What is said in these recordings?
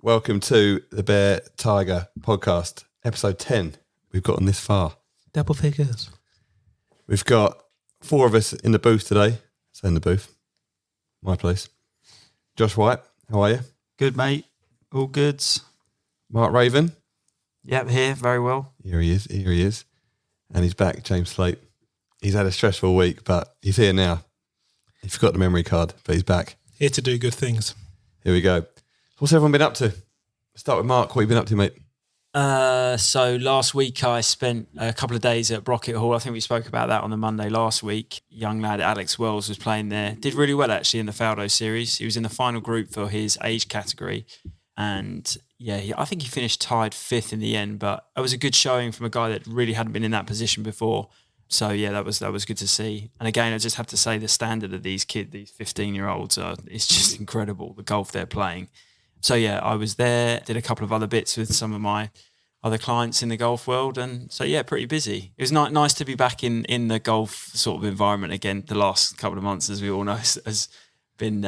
Welcome to the Bear Tiger podcast, episode 10. We've gotten this far. Double figures. We've got 4 of us in the booth today. So in the booth, my place. Josh White, how are you? Good, mate. All goods. Mark Raven. Yep, here, very well. Here he is. And he's back, James Slate. He's had a stressful week, but he's here now. He forgot the memory card, but he's back. Here to do good things. Here we go. What's everyone been up to? Start with Mark. What have you been up to, mate? So last week I spent a couple of days at Brocket Hall. I think we spoke about that on the Monday last week. Young lad Alex Wells was playing there. Did really well actually in the Faldo series. He was in the final group for his age category. And yeah, I think he finished tied 5th in the end, but it was a good showing from a guy that really hadn't been in that position before. So yeah, that was good to see. And again, I just have to say the standard of these kids, these 15-year-olds, it's just incredible, the golf they're playing. So yeah, I was there, did a couple of other bits with some of my other clients in the golf world. And so yeah, pretty busy. It was nice to be back in the golf sort of environment again. The last couple of months, as we all know, has been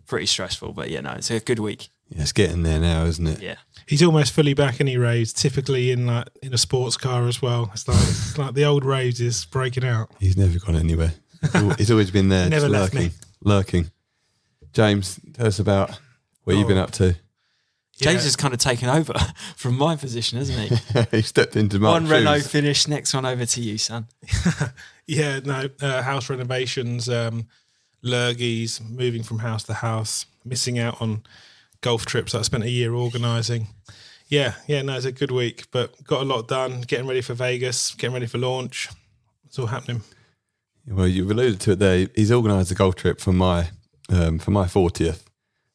pretty stressful. But yeah, no, it's a good week. Yeah, it's getting there now, isn't it? Yeah. He's almost fully back and he raves, typically in a sports car as well. It's like the old raves is breaking out. He's never gone anywhere. He's always been there, never just left lurking. James, tell us about what you've been up to. James has kind of taken over from my position, hasn't he? He stepped into Mark's One Renault shoes. finish, next one over to you, son. Yeah, no, house renovations, lurgies, moving from house to house, missing out on golf trips that I spent a year organising. Yeah, no, it's a good week, but got a lot done, getting ready for Vegas, getting ready for launch. It's all happening. Well, you've alluded to it there. He's organised a golf trip for my 40th.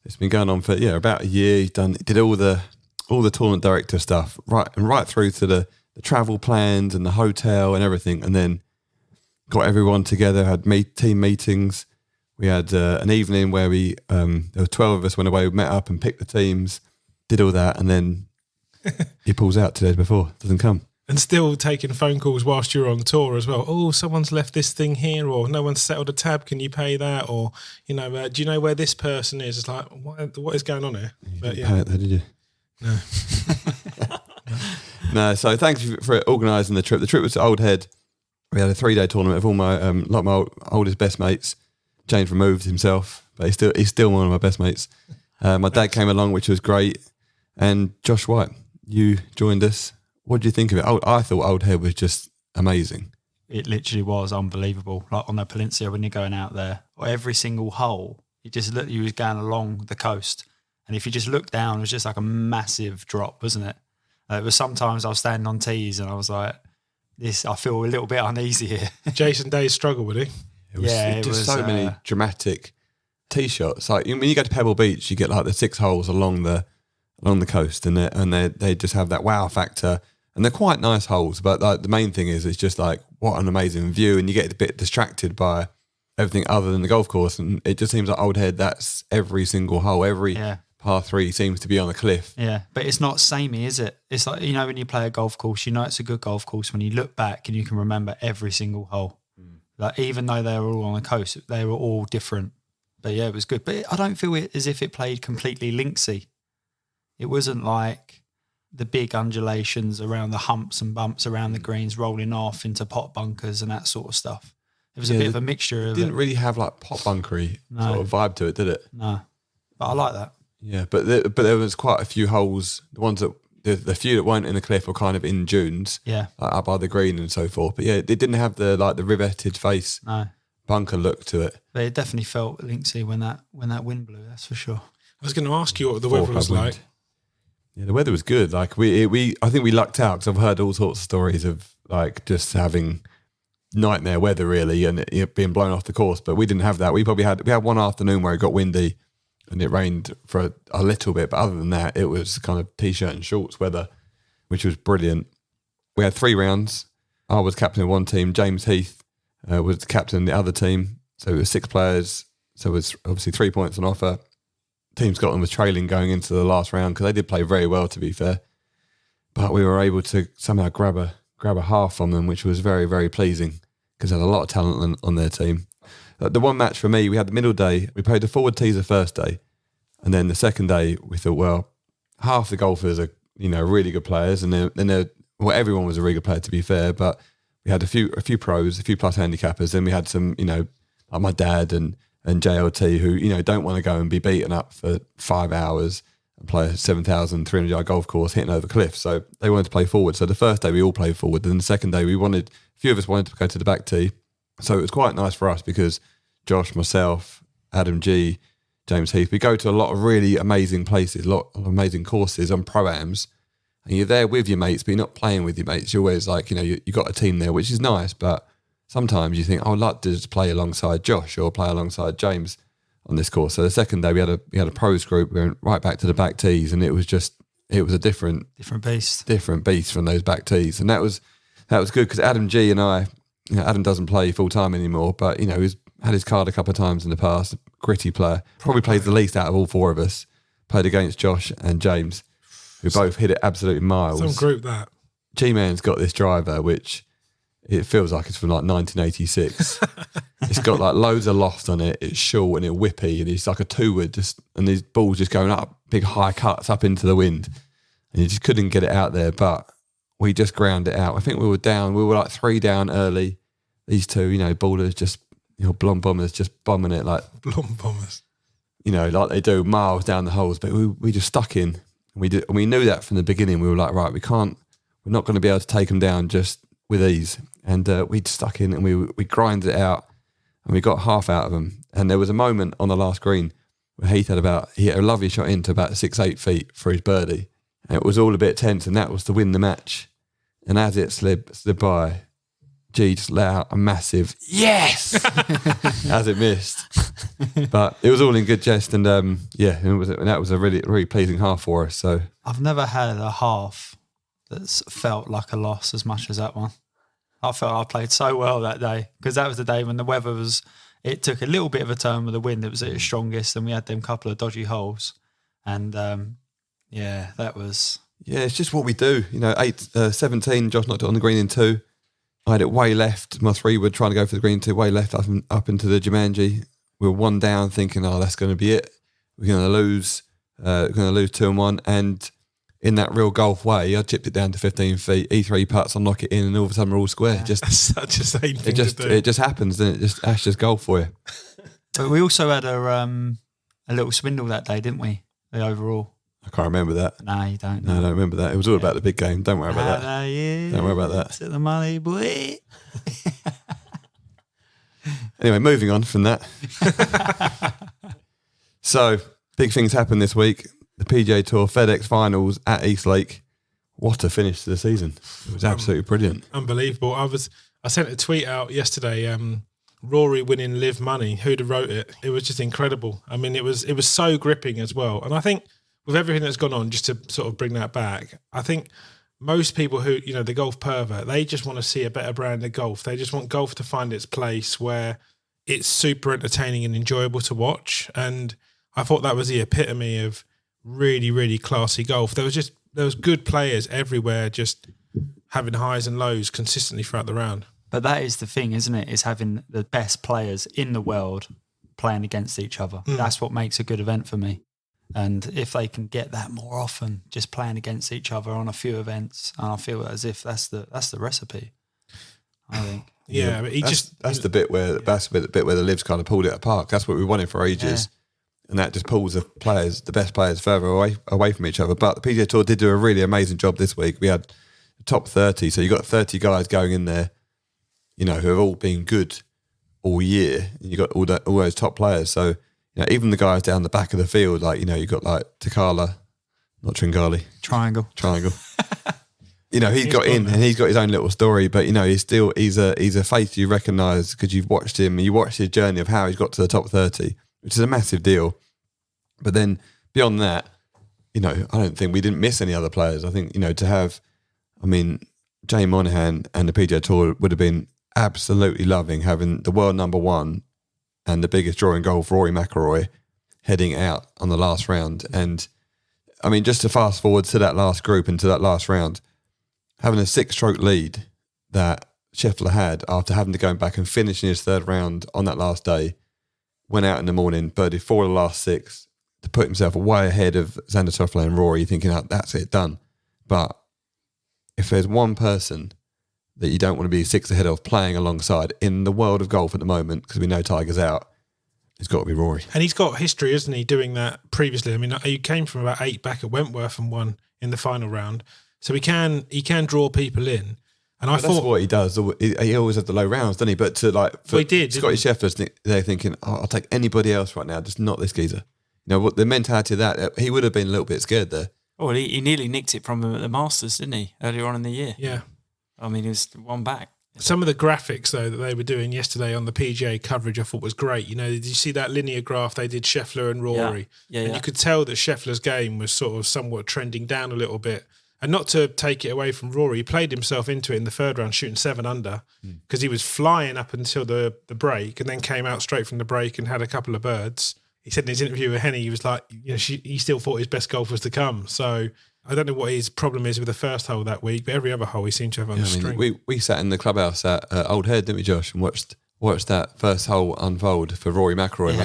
It's been going on for about a year. He did all the tournament director stuff, right through to the travel plans and the hotel and everything, and then got everyone together. Had team meetings. We had an evening where there were 12 of us went away, we met up and picked the teams, did all that, and then he pulls out 2 days before, doesn't come. And still taking phone calls whilst you're on tour as well. Oh, someone's left this thing here, or no one's settled a tab. Can you pay that? Or, do you know where this person is? It's like, what is going on here? You didn't pay it though, did you? No. No, so thanks for organising the trip. The trip was to Old Head. We had a 3-day tournament of all my, like my oldest best mates. James removed himself, but he's still one of my best mates. My dad came along, which was great. And Josh White, you joined us. What do you think of it? I thought Old Head was just amazing. It literally was unbelievable. Like on the peninsula when you're going out there, or every single hole, you just looked, you was going along the coast. And if you just looked down, it was just like a massive drop, wasn't it? It was sometimes I was standing on tees and I was like, I feel a little bit uneasy here. Jason Day's struggle, would he? It was so many dramatic tee shots. Like when you go to Pebble Beach, you get like the 6 holes along the coast, and they just have that wow factor. And they're quite nice holes, but like, the main thing is it's just like, what an amazing view, and you get a bit distracted by everything other than the golf course, and it just seems like Old Head, that's every single hole, every par 3 seems to be on a cliff. Yeah, but it's not samey, is it? It's like, when you play a golf course, it's a good golf course when you look back and you can remember every single hole. Like even though they were all on the coast, they were all different. But yeah, it was good. But I don't feel it as if it played completely linksy. It wasn't like the big undulations around the humps and bumps around the greens rolling off into pot bunkers and that sort of stuff. It was a bit of a mixture of it. Didn't really have like pot bunkery sort of vibe to it, did it? No, but I like that. Yeah, but there was quite a few holes. The ones that the few that weren't in the cliff were kind of in dunes, like up by the green and so forth. But yeah, it didn't have the riveted face bunker look to it. But it definitely felt linksy when that wind blew. That's for sure. I was going to ask you what the weather was like. Yeah, the weather was good. Like I think we lucked out because I've heard all sorts of stories of like just having nightmare weather really, and it being blown off the course. But we didn't have that. We had one afternoon where it got windy and it rained for a little bit, but other than that, it was kind of t-shirt and shorts weather, which was brilliant. We had 3 rounds. I was captain of one team. James Heath was the captain of the other team. So it was 6 players. So it was obviously 3 points on offer. Team Scotland was trailing going into the last round because they did play very well, to be fair. But we were able to somehow grab a half from them, which was very, very pleasing because they had a lot of talent on their team. The one match for me, we had the middle day. We played the forward tees the first day. And then the second day, we thought, well, half the golfers are, really good players, and then everyone was a really good player, to be fair, but we had a few pros, a few plus handicappers, then we had some, like my dad and JLT who, don't want to go and be beaten up for 5 hours and play a 7,300 yard golf course hitting over cliffs. So they wanted to play forward. So the first day we all played forward. Then the second day a few of us wanted to go to the back tee. So it was quite nice for us because Josh, myself, Adam G, James Heath, we go to a lot of really amazing places, a lot of amazing courses on pro-ams. And you're there with your mates, but you're not playing with your mates. You're always like, you got a team there, which is nice. But sometimes you think, I'd like to just play alongside Josh or play alongside James on this course. So the second day we had a pros group. We went right back to the back tees, and it was a different beast from those back tees. And that was good because Adam G and I, Adam doesn't play full time anymore, but he's had his card a couple of times in the past. Gritty player, probably plays the least out of all four of us. Played against Josh and James, who both hit it absolutely miles. Some group that. G-Man's got this driver, which it feels like it's from like 1986. It's got like loads of loft on it. It's short and it's whippy, and it's like a two-wood, and these balls just going up, big high cuts up into the wind, and you just couldn't get it out there. But we just ground it out. I think we were like 3 down early. These two, ballers just, blonde bombers just bombing it like blonde bombers. Like they do miles down the holes, but we just stuck in. And we knew that from the beginning. We were like, right, we're not going to be able to take them down just with ease. And we stuck in and we grinded it out, and we got half out of them. And there was a moment on the last green where he hit a lovely shot into about 6-8 feet for his birdie. And it was all a bit tense, and that was to win the match. And as it slid by, G just let out a massive yes as it missed. But it was all in good jest, and and that was a really, really pleasing half for us. So I've never had a half that's felt like a loss as much as that one. I felt I played so well that day, because that was the day when the weather it took a little bit of a turn with the wind. It was at its strongest, and we had them couple of dodgy holes. And that was... Yeah, it's just what we do. 17, Josh knocked it on the green in 2. I had it way left. My 3-wood trying to go for the green 2, way left up into the Jumanji. We were 1 down, thinking, that's going to be it. We're going to lose. 2-1. And in that real golf way, I chipped it down to 15 feet. E3 putts, I knock it in, and all of a sudden we're all square. Yeah. Just That's such a Zane thing to do. It just happens, then that's just golf for you. But we also had a little swindle that day, didn't we? The overall. I can't remember that. No, you don't. No, I don't remember that. It was all about the big game. Don't worry about that. Yeah. Don't worry about that. It's the money, boy. Anyway, moving on from that. So, big things happened this week. The PGA Tour FedEx Finals at Eastlake. What a finish to the season. It was absolutely brilliant. Unbelievable. I sent a tweet out yesterday, Rory winning live money. Who'd have wrote it? It was just incredible. I mean, it was so gripping as well. And I think with everything that's gone on, just to sort of bring that back, I think most people who, the golf pervert, they just want to see a better brand of golf. They just want golf to find its place where it's super entertaining and enjoyable to watch. And I thought that was the epitome of really, really classy golf. There was good players everywhere, just having highs and lows consistently throughout the round. But that is the thing, isn't it? Is having the best players in the world playing against each other. That's what makes a good event for me. And if they can get that more often, just playing against each other on a few events, and I feel as if that's the recipe, I think. Yeah, but that's the bit where the Livs kind of pulled it apart. That's what we wanted for ages. Yeah. And that just pulls the best players further away from each other. But the PGA Tour did do a really amazing job this week. We had the top 30, so you got 30 guys going in there, who have all been good all year. And you got all those top players. So, even the guys down the back of the field, like, you got like Takala, not Tringali. Triangle. He's got in and he's got his own little story, but he's a face you recognise because you've watched him and you watched his journey of how he's got to the top 30, which is a massive deal. But then beyond that, I don't think we didn't miss any other players. I think, to have, Jay Monahan and the PGA Tour would have been absolutely loving having the world number 1 and the biggest draw in golf, Rory McIlroy, heading out on the last round. And just to fast forward to that last group and to that last round, having a 6-stroke lead that Scheffler had after having to go back and finish in his 3rd round on that last day, went out in the morning, birdied 4 of the last 6, to put himself way ahead of Xander Schauffele and Rory, thinking, oh, that's it, done. But if there's one person that you don't want to be 6 ahead of playing alongside in the world of golf at the moment, because we know Tiger's out, it's got to be Rory. And he's got history, isn't he, doing that previously? I mean, he came from about 8 back at Wentworth and won in the final round. So he can draw people in. And I thought that's what he does. He always has the low rounds, doesn't he? But to he did. Scotty Scheffler's, they're thinking, I'll take anybody else right now, just not this geezer. You know, what the mentality of that, he would have been a little bit scared there. Oh, he nearly nicked it from him at the Masters, didn't he? Earlier on in the year. Yeah. I mean, he was one back. Some of the graphics, though, that they were doing yesterday on the PGA coverage, I thought was great. You know, did you see that linear graph they did Scheffler and Rory? Yeah. And you could tell that Scheffler's game was sort of somewhat trending down a little bit. And not to take it away from Rory, he played himself into it in the third round, shooting 7 under, because he was flying up until the break and then came out straight from the break and had a couple of birds. He said in his interview with Henny, he was like, you know, he still thought his best golf was to come. So I don't know what his problem is with the first hole that week, but every other hole he seemed to have on the string. We sat in the clubhouse at Old Head, didn't we, Josh, and watched that first hole unfold for Rory McIlroy,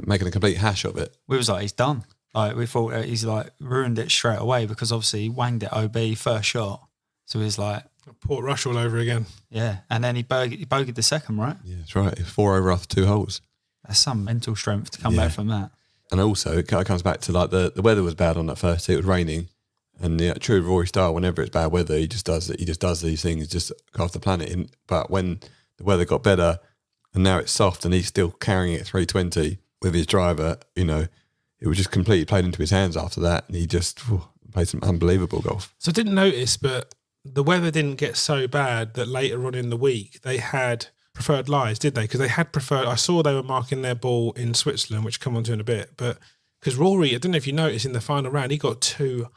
making a complete hash of it. We was like, he's done. Like, we thought he's like ruined it straight away because obviously he wanged it OB first shot. So he was like, Port Rush all over again. Yeah, and then he bogeyed the second, right? Yeah, that's right. 4 over after 2 holes. That's some mental strength to come back from that. And also, it kind of comes back to like the weather was bad on that first tee. It was raining. And the true Rory style, whenever it's bad weather, he just does it. He just does these things just off the planet. But when the weather got better and now it's soft and he's still carrying it 320 with his driver, you know, it was just completely played into his hands after that. And he just played some unbelievable golf. So I didn't notice, but the weather didn't get so bad that later on in the week they had preferred lies, did they? Because they had preferred. I saw they were marking their ball in Switzerland, which come on to in a bit. But because Rory, I don't know if you noticed in the final round, he got 2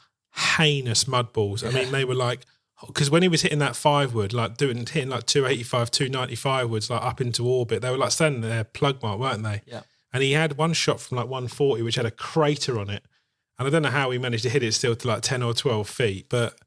heinous mud balls. I mean, they were like, because when he was hitting that 5-wood, like hitting like 285, 295 woods, like up into orbit, they were like standing there plug mark, weren't they? Yeah. And he had one shot from like 140, which had a crater on it. And I don't know how he managed to hit it still to like 10 or 12 feet, but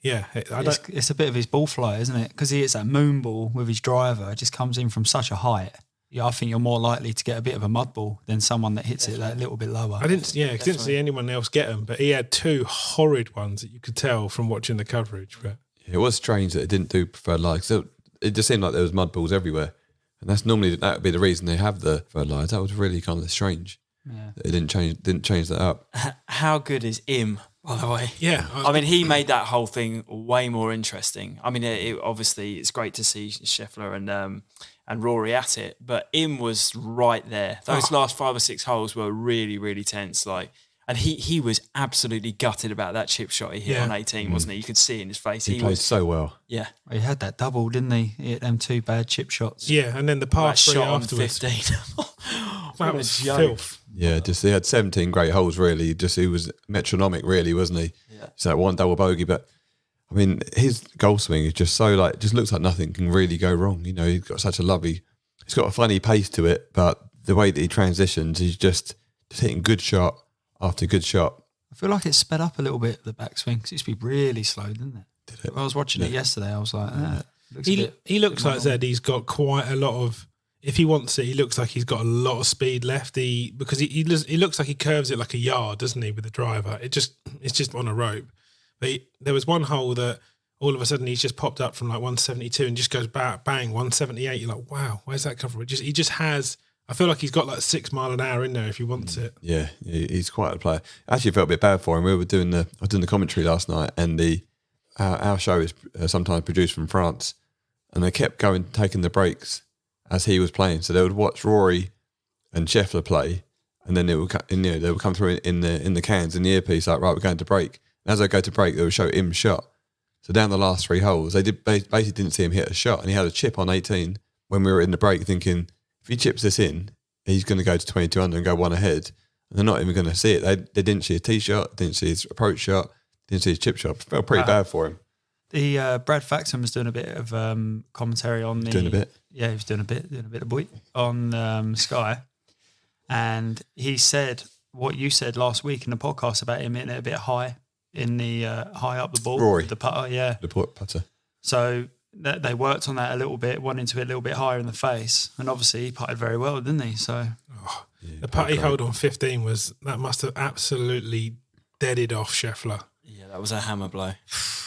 yeah. It's a bit of his ball fly, isn't it? Because he hits that moon ball with his driver. It just comes in from such a height. Yeah, I think you're more likely to get a bit of a mud ball than someone that hits it that little bit lower. I didn't see anyone else get them, but he had 2 horrid ones that you could tell from watching the coverage. But it was strange that it didn't do preferred lies. So it just seemed like there was mud balls everywhere. And that would be the reason they have the preferred lies. That was really kind of strange. Yeah. It didn't change that up. How good is Im, by the way? Yeah. I mean, he made that whole thing way more interesting. I mean, obviously it's great to see Scheffler and Rory at it, but Im was right there. Those last 5 or 6 holes were really, really tense. And he was absolutely gutted about that chip shot he hit on 18, wasn't he? You could see it in his face. He played so well. Yeah. He had that double, didn't he? He hit them 2 bad chip shots. Yeah, and then the par 3 shot afterwards. On 15. That was filth. Yeah, just he had 17 great holes, really. Just he was metronomic, really, wasn't he? Yeah. So that one double bogey, but I mean, his golf swing is just so just looks like nothing can really go wrong. You know, he's got he's got a funny pace to it, but the way that he transitions, he's just hitting good shot after good shot. I feel like it's sped up a little bit, the backswing, because it used to be really slow, didn't it? Did it? I was watching it yesterday, I was like, he looks like Zed, he's got quite a lot of, if he wants it, he looks like he's got a lot of speed left. Because he looks like he curves it like a yard, doesn't he, with the driver? It's just on a rope. But there was one hole that all of a sudden he's just popped up from like 172 and just goes bang 178. You're like, wow, where's that come from? He just has. I feel like he's got like 6 mile an hour in there if he wants it. Yeah, he's quite a player. I actually felt a bit bad for him. I was doing the commentary last night, and our show is sometimes produced from France, and they kept taking the breaks as he was playing. So they would watch Rory and Scheffler play, and then they would come through in the cans in the earpiece like, right, we're going to break. And as I go to break, they would show him shot. So down the last 3 holes, they basically didn't see him hit a shot, and he had a chip on 18 when we were in the break, thinking, if he chips this in, he's going to go to 22 under and go 1 ahead. And they're not even going to see it. They didn't see a tee shot, didn't see his approach shot, didn't see his chip shot. Felt pretty bad for him. The Brad Faxon was doing a bit of commentary on the... Doing a bit? Yeah, he was doing a bit of boy on Sky. And he said what you said last week in the podcast about him hitting it a bit high in the high up the ball. Rory. The putter, yeah. The putter. So they worked on that a little bit, wanting to hit a little bit higher in the face. And obviously he putted very well, didn't he? So The putt he held on 15 must have absolutely deaded off Scheffler. Yeah, that was a hammer blow.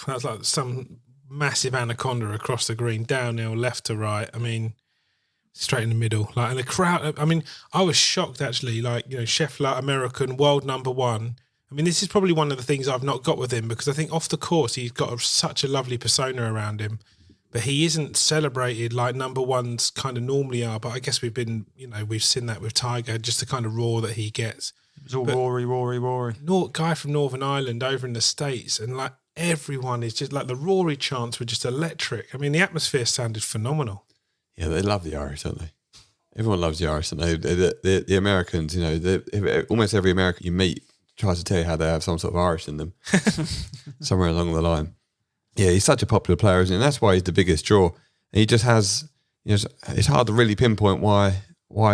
That was like some massive anaconda across the green, downhill, left to right. I mean, straight in the middle. Like, and the crowd, I mean, I was shocked actually. Like, Scheffler, American, world number one. I mean, this is probably one of the things I've not got with him, because I think off the course he's got such a lovely persona around him, but he isn't celebrated like number ones kind of normally are. But I guess we've seen that with Tiger, just the kind of roar that he gets. It was all Rory. Guy from Northern Ireland over in the States, and like everyone is just like, the Rory chants were just electric. I mean, the atmosphere sounded phenomenal. Yeah, they love the Irish, don't they? Everyone loves the Irish, don't they? The Americans, almost every American you meet tries to tell you how they have some sort of Irish in them somewhere along the line. Yeah, he's such a popular player, isn't he? And that's why he's the biggest draw. And he just has, it's hard to really pinpoint why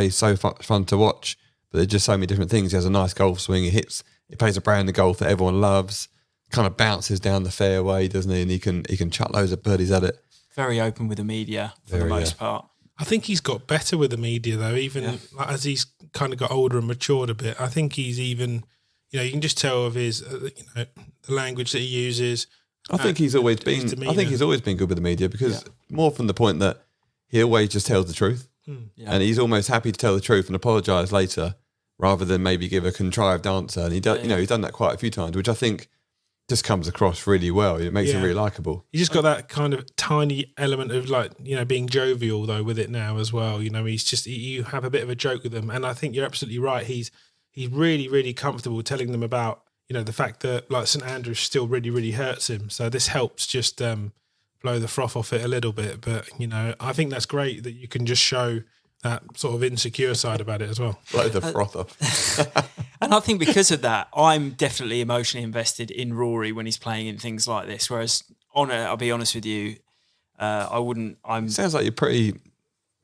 he's so fun to watch. But there's just so many different things. He has a nice golf swing. He plays a brand of golf that everyone loves. Kind of bounces down the fairway, doesn't he? And he can chuck loads of birdies at it. Very open with the media for the most part. I think he's got better with the media though, even like, as he's kind of got older and matured a bit. I think he's even, you can just tell of his, the language that he uses. I think he's always been good with the media, because more from the point that he always just tells the truth, and he's almost happy to tell the truth and apologise later, rather than maybe give a contrived answer. And he does, he's done that quite a few times, which I think just comes across really well. It makes him really likeable. He's just got that kind of tiny element of like, being jovial though with it now as well. He's just, you have a bit of a joke with him. And I think you're absolutely right. He's really, really comfortable telling them about, the fact that like St Andrews still really, really hurts him. So this helps just blow the froth off it a little bit. But, I think that's great that you can just show that sort of insecure side about it as well. Blow the froth off. And I think because of that, I'm definitely emotionally invested in Rory when he's playing in things like this. Whereas, I'll be honest with you, I wouldn't. Sounds like you're pretty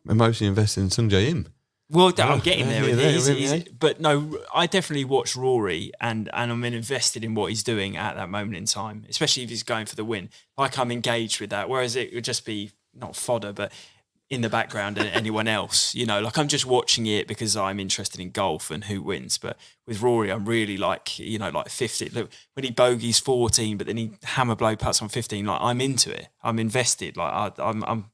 emotionally invested in Sung Jae Im. Well, I'm getting there with it. But no, I definitely watch Rory and I'm invested in what he's doing at that moment in time, especially if he's going for the win. Like, I'm engaged with that. Whereas it would just be not fodder, but in the background and anyone else, like I'm just watching it because I'm interested in golf and who wins. But with Rory, I'm really like 50. Look, when he bogeys 14, but then he hammer blow putts on 15, like I'm into it. I'm invested. Like I'm.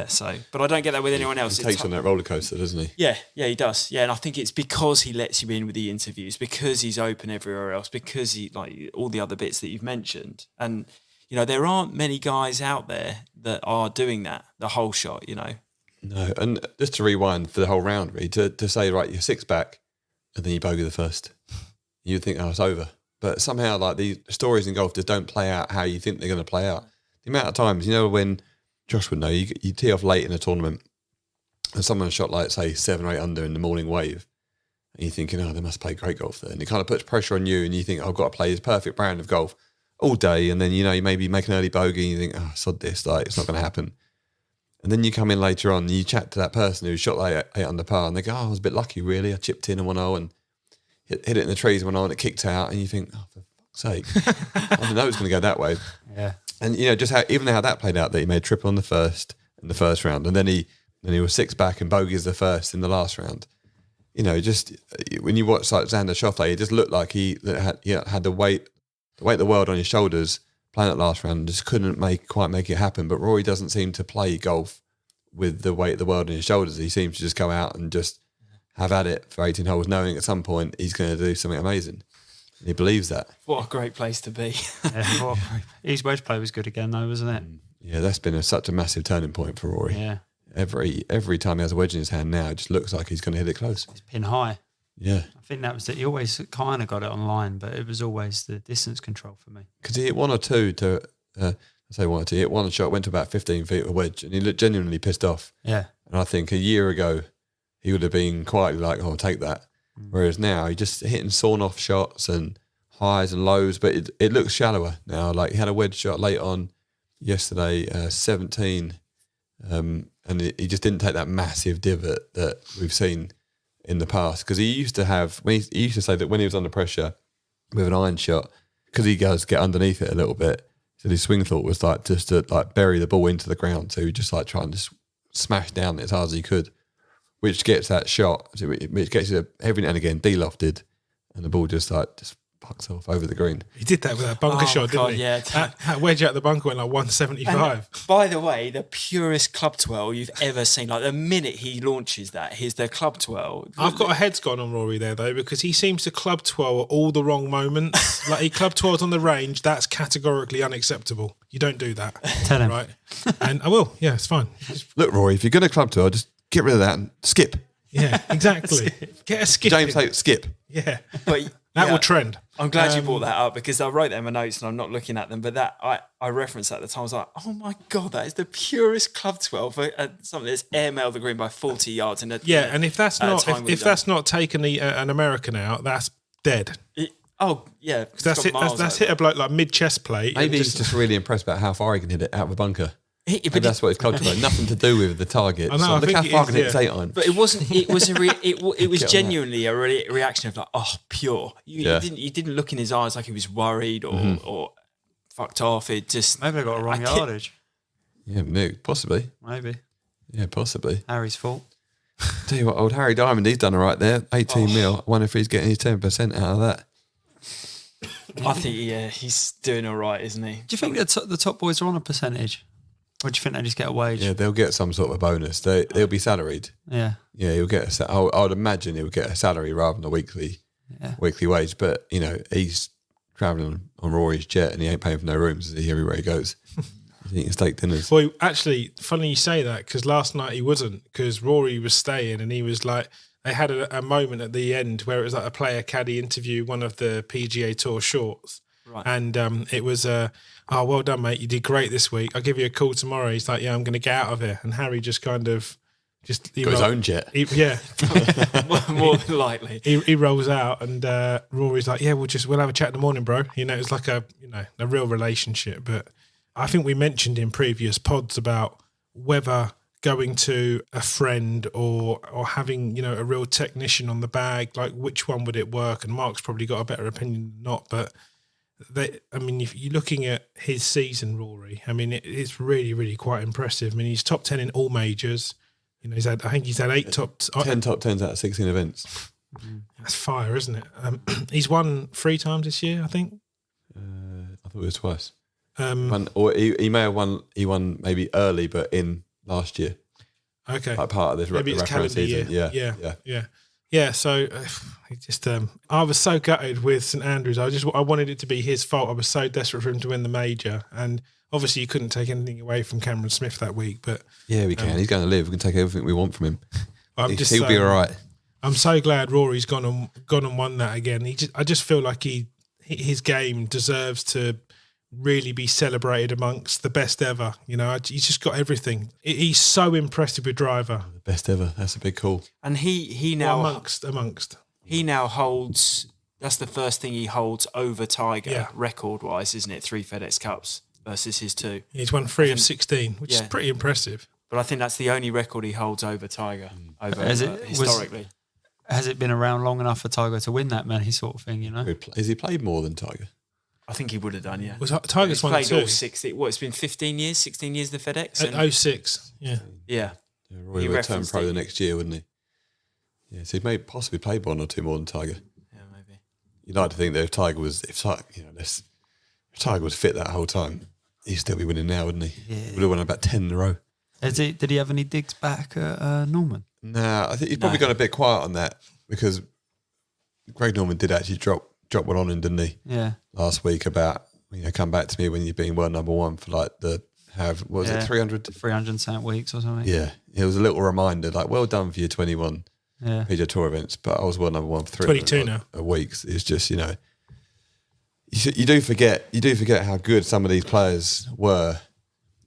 So, but I don't get that with anyone else. He takes on that roller coaster, doesn't he? Yeah, he does. Yeah, and I think it's because he lets you in with the interviews, because he's open everywhere else, because he like all the other bits that you've mentioned. And, there aren't many guys out there that are doing that, the whole shot, No, and just to rewind for the whole round, really, to say, right, you're six back and then you bogey the first. You'd think, it's over. But somehow, like, the stories in golf just don't play out how you think they're going to play out. The amount of times, when Josh would know, you tee off late in a tournament and someone shot like, say, 7 or 8 under in the morning wave, and you're thinking, they must play great golf there. And it kind of puts pressure on you, and you think, I've got to play this perfect brand of golf all day. And then, you maybe make an early bogey and you think, sod this, like, it's not going to happen. And then you come in later on and you chat to that person who shot like 8 under par, and they go, I was a bit lucky, really. I chipped in on 1 hole and hit it in the trees 1 hole and it kicked out. And you think, for fuck's sake, I didn't know it was going to go that way. Yeah. And, just how that played out, that he made triple in the first round. And then he was 6 back and bogeys the first in the last round. Just when you watch like Xander Schauffele, it just looked like he had the weight of the world on his shoulders playing that last round and just couldn't quite make it happen. But Rory doesn't seem to play golf with the weight of the world on his shoulders. He seems to just go out and just have at it for 18 holes, knowing at some point he's going to do something amazing. And he believes that. What a great place to be. His wedge play was good again, though, wasn't it? Yeah, that's been such a massive turning point for Rory. Yeah. Every time he has a wedge in his hand now, it just looks like he's going to hit it close. It's pin high. Yeah. I think that was it. He always kind of got it online, but it was always the distance control for me. Because he hit 1 or 2 to, I say 1 or 2, he hit 1 shot, went to about 15 feet of a wedge, and he looked genuinely pissed off. Yeah. And I think a year ago, he would have been quietly like, I'll take that. Whereas now, he's just hitting sawn off shots and highs and lows, but it looks shallower now. Like, he had a wedge shot late on yesterday, 17, and he just didn't take that massive divot that we've seen in the past. Because he used to have, he used to say that when he was under pressure with an iron shot, because he does get underneath it a little bit, so his swing thought was like just to like bury the ball into the ground. So he just like trying to smash down it as hard as he could. which gets that shot, which gets it every now and again de-lofted, and the ball just fucks off over the green. He did that with that bunker shot, didn't he? Yeah. That wedge out the bunker went like 175. And by the way, the purest club twirl you've ever seen. Like the minute he launches that, here's the club twirl. I've got a head's gone on Rory there though, because he seems to club twirl at all the wrong moments. Like he club twirls on the range. That's categorically unacceptable. You don't do that. Tell him. Right? And I will. Yeah, it's fine. Look, Rory, if you're going to club twirl, just get rid of that and skip. Yeah, exactly. Get a skip. James, say skip. Yeah. But That will trend. I'm glad you brought that up because I wrote them in my notes and I'm not looking at them. But that I referenced at the time. I was like, oh my God, that is the purest club 12 for something that's airmailed the green by 40 yards. And and if that's not if that's not taken an American out, that's dead. Yeah. That's hit a bloke like mid chest plate. Maybe he's just really impressed about how far he can hit it out of a bunker. But that's what it's club twirl. Nothing to do with the target. I know, so look how far I can hit this 8 iron. But it wasn't. It was it was genuinely a reaction of like, oh, pure. You didn't look in his eyes like he was worried or fucked off. It just Maybe I got a wrong yardage. Yeah, possibly. Maybe. Yeah, possibly. Harry's fault. Tell you what, old Harry Diamond, he's done all right there. 18 mil. I wonder if he's getting his 10% out of that. I think he's doing all right, isn't he? Do you think the top boys are on a percentage? Or do you think they just get a wage? Yeah, they'll get some sort of a bonus. They'll be salaried. Yeah. Yeah, he'll get I would imagine he'll get a salary rather than a weekly wage. But, he's travelling on Rory's jet and he ain't paying for no rooms. Is he everywhere he goes? He's eating steak dinners. Well, actually, funny you say that because last night he wasn't because Rory was staying and he was like, they had a moment at the end where it was like a player caddy interview, one of the PGA Tour shorts. Right. And it was, well done, mate. You did great this week. I'll give you a call tomorrow. He's like, yeah, I'm going to get out of here. And Harry just kind of got his own jet. More than likely. He rolls out and Rory's like, yeah, we'll have a chat in the morning, bro. It's like a real relationship. But I think we mentioned in previous pods about whether going to a friend or having, a real technician on the bag, like which one would it work? And Mark's probably got a better opinion than not, but if you're looking at his season, Rory, it's really, really quite impressive. He's top 10 in all majors. He's had 8 top 10 top 10s out of 16 events. That's fire, isn't it? He's won 3 times this year, I think. I thought it was twice. He may have won. He won maybe early, but in last year. Okay, like part of this maybe it's calendar season. Year. Yeah. So I was so gutted with St Andrews. I wanted it to be his fault. I was so desperate for him to win the major, and obviously you couldn't take anything away from Cameron Smith that week. But yeah, we can. He's going to live. We can take everything we want from him. He'll be all right. I'm so glad Rory's gone and won that again. I just feel like his game deserves to really be celebrated amongst the best ever. He's just got everything. He's so impressive with driver. The best ever. That's a big call. And he now amongst. He now holds. That's the first thing he holds over Tiger record wise, isn't it? 3 FedEx Cups versus his 2. He's won 3 of 16, which is pretty impressive. But I think that's the only record he holds over Tiger historically. Has it been around long enough for Tiger to win that many sort of thing? Has he played more than Tiger? I think he would have done, yeah. Was Tiger's won 2? All 60. What, it's been 15 years? 16 years the FedEx? 06, yeah. Yeah. Rory would turn pro the next year, wouldn't he? Yeah, so he may possibly play 1 or 2 more than Tiger. Yeah, maybe. You'd like to think that if Tiger was fit that whole time, he'd still be winning now, wouldn't he? Yeah. Would have won about 10 in a row. Did he have any digs back at Norman? Nah, I think he's probably gone a bit quiet on that because Greg Norman did actually drop one on him, didn't he? Yeah. Last week about, come back to me when you've been world number 1 for like it 300? 300 something weeks or something. Yeah. It was a little reminder, like, well done for your 21 PGA Tour events, but I was world number 1 for 22 now. Weeks. It's just, you do forget how good some of these players were,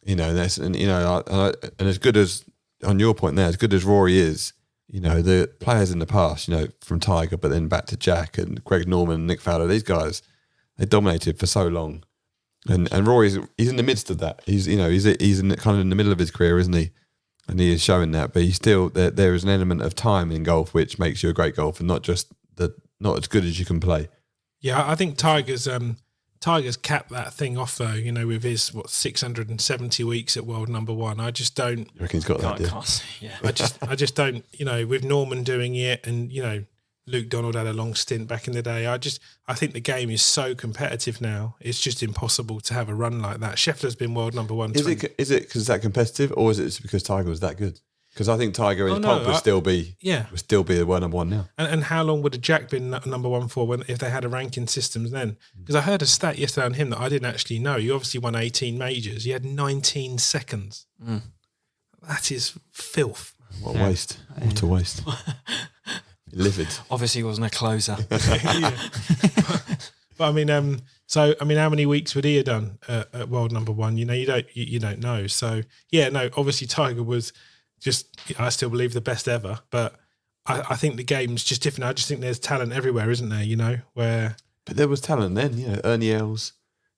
and as good as, on your point there, as good as Rory is, the players in the past, from Tiger, but then back to Jack and Greg Norman and Nick Faldo, these guys, they dominated for so long. And Rory's, he's in the midst of that. He's in kind of in the middle of his career, isn't he? And he is showing that, but he's still, there is an element of time in golf which makes you a great golfer, not as good as you can play. Yeah, I think Tiger's Tiger's capped that thing off though, with his 670 weeks at world number one. I just don't. You reckon he's got that? Yeah. I just don't. With Norman doing it, and Luke Donald had a long stint back in the day. I think the game is so competitive now. It's just impossible to have a run like that. Scheffler's been world number one. Is it because it's that competitive, or is it just because Tiger was that good? Because I think Tiger in his pomp would still be the world number one now. And how long would a Jack been number one for if they had a ranking systems then? Because I heard a stat yesterday on him that I didn't actually know. He obviously won 18 majors. He had 19 seconds. That is filth. What a waste. What a waste. Livid. Obviously he wasn't a closer. But how many weeks would he have done at world number one? You don't know. So obviously Tiger was I still believe the best ever, but I think the game's just different. I just think there's talent everywhere, isn't there? But there was talent then, Ernie Els,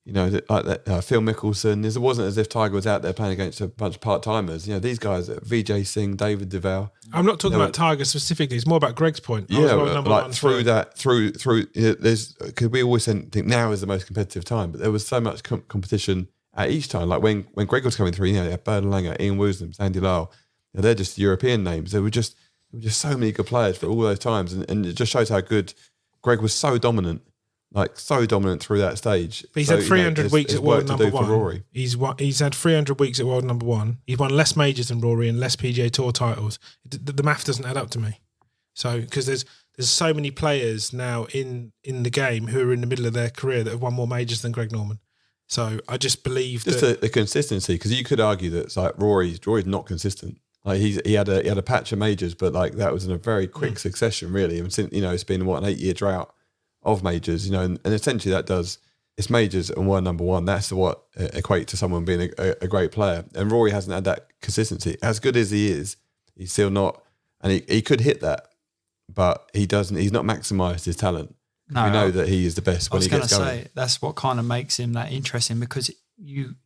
like that, Phil Mickelson. It wasn't as if Tiger was out there playing against a bunch of part-timers. These guys, Vijay Singh, David Duval. I'm not talking about Tiger specifically. It's more about Greg's point. Because we always think now is the most competitive time, but there was so much competition at each time. Like when Greg was coming through, they had Bernard Langer, Ian Woosnam, Sandy Lyle. They're just European names. There were just so many good players for all those times, and it just shows how good Greg was. So dominant through that stage. But he's had 300 weeks at world number one. Rory. He's had 300 weeks at world number one. He's won less majors than Rory and less PGA Tour titles. The math doesn't add up to me. So because there's so many players now in the game who are in the middle of their career that have won more majors than Greg Norman. So I just believe that the consistency, because you could argue that it's like Rory's not consistent. Like he had a patch of majors, but like that was in a very quick succession, really. And since it's been an 8-year drought of majors, and essentially it's majors and world number one. That's what equate to someone being a great player. And Rory hasn't had that consistency. As good as he is, he's still not, and he could hit that, but he doesn't. He's not maximised his talent. No, we know that he is the best when he gets going. I was going to say that's what kind of makes him that interesting, because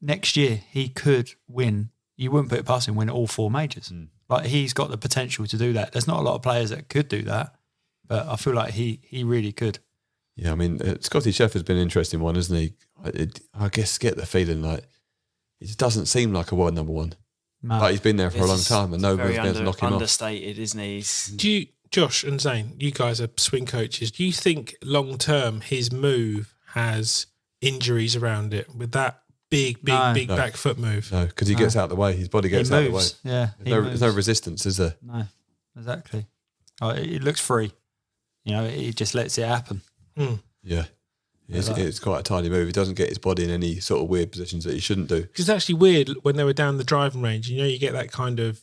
next year he could win. You wouldn't put it past him win all 4 majors. Like he's got the potential to do that. There's not a lot of players that could do that, but I feel like he really could. Yeah, Scotty Scheffler's been an interesting one, isn't he? I guess get the feeling like it just doesn't seem like a world number one. No. Like he's been there for a long time and nobody's going to knock him off. Understated, isn't he? Do you, Josh and Zane, you guys are swing coaches. Do you think long term his move has injuries around it with that big back foot move? No, because he gets out of the way. His body gets out of the way. Yeah, there's no resistance, is there? No, exactly. It looks free. He just lets it happen. Yeah. It's quite a tiny move. He doesn't get his body in any sort of weird positions that he shouldn't do. Because it's actually weird when they were down the driving range. You get that kind of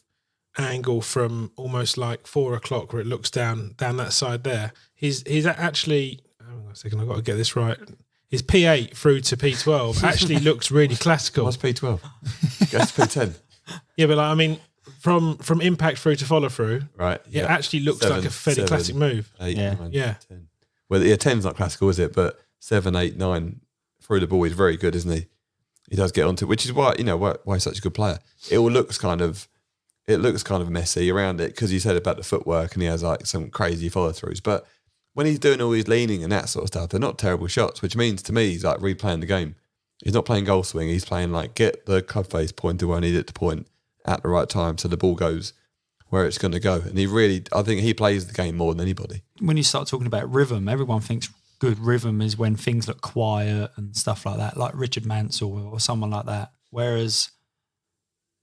angle from almost like 4 o'clock where it looks down that side there. He's actually, hang on a second, I've got to get this right. His P8 through to P12 actually looks really classical. What's P12? Goes to P10. Yeah, but from impact through to follow through, right? It actually looks like a fairly classic move. 8, 9, 10. Well, 10's not classical, is it? But 7, 8, 9 through the ball, he's very good, isn't he? He does get onto, which is why he's such a good player. It looks kind of messy around it because he said about the footwork and he has like some crazy follow throughs. But when he's doing all his leaning and that sort of stuff, they're not terrible shots, which means to me he's like replaying the game. He's not playing golf swing. He's playing like get the club face pointed where I need it to point at the right time so the ball goes where it's going to go. And I think he plays the game more than anybody. When you start talking about rhythm, everyone thinks good rhythm is when things look quiet and stuff like that, like Richard Mansell or someone like that. Whereas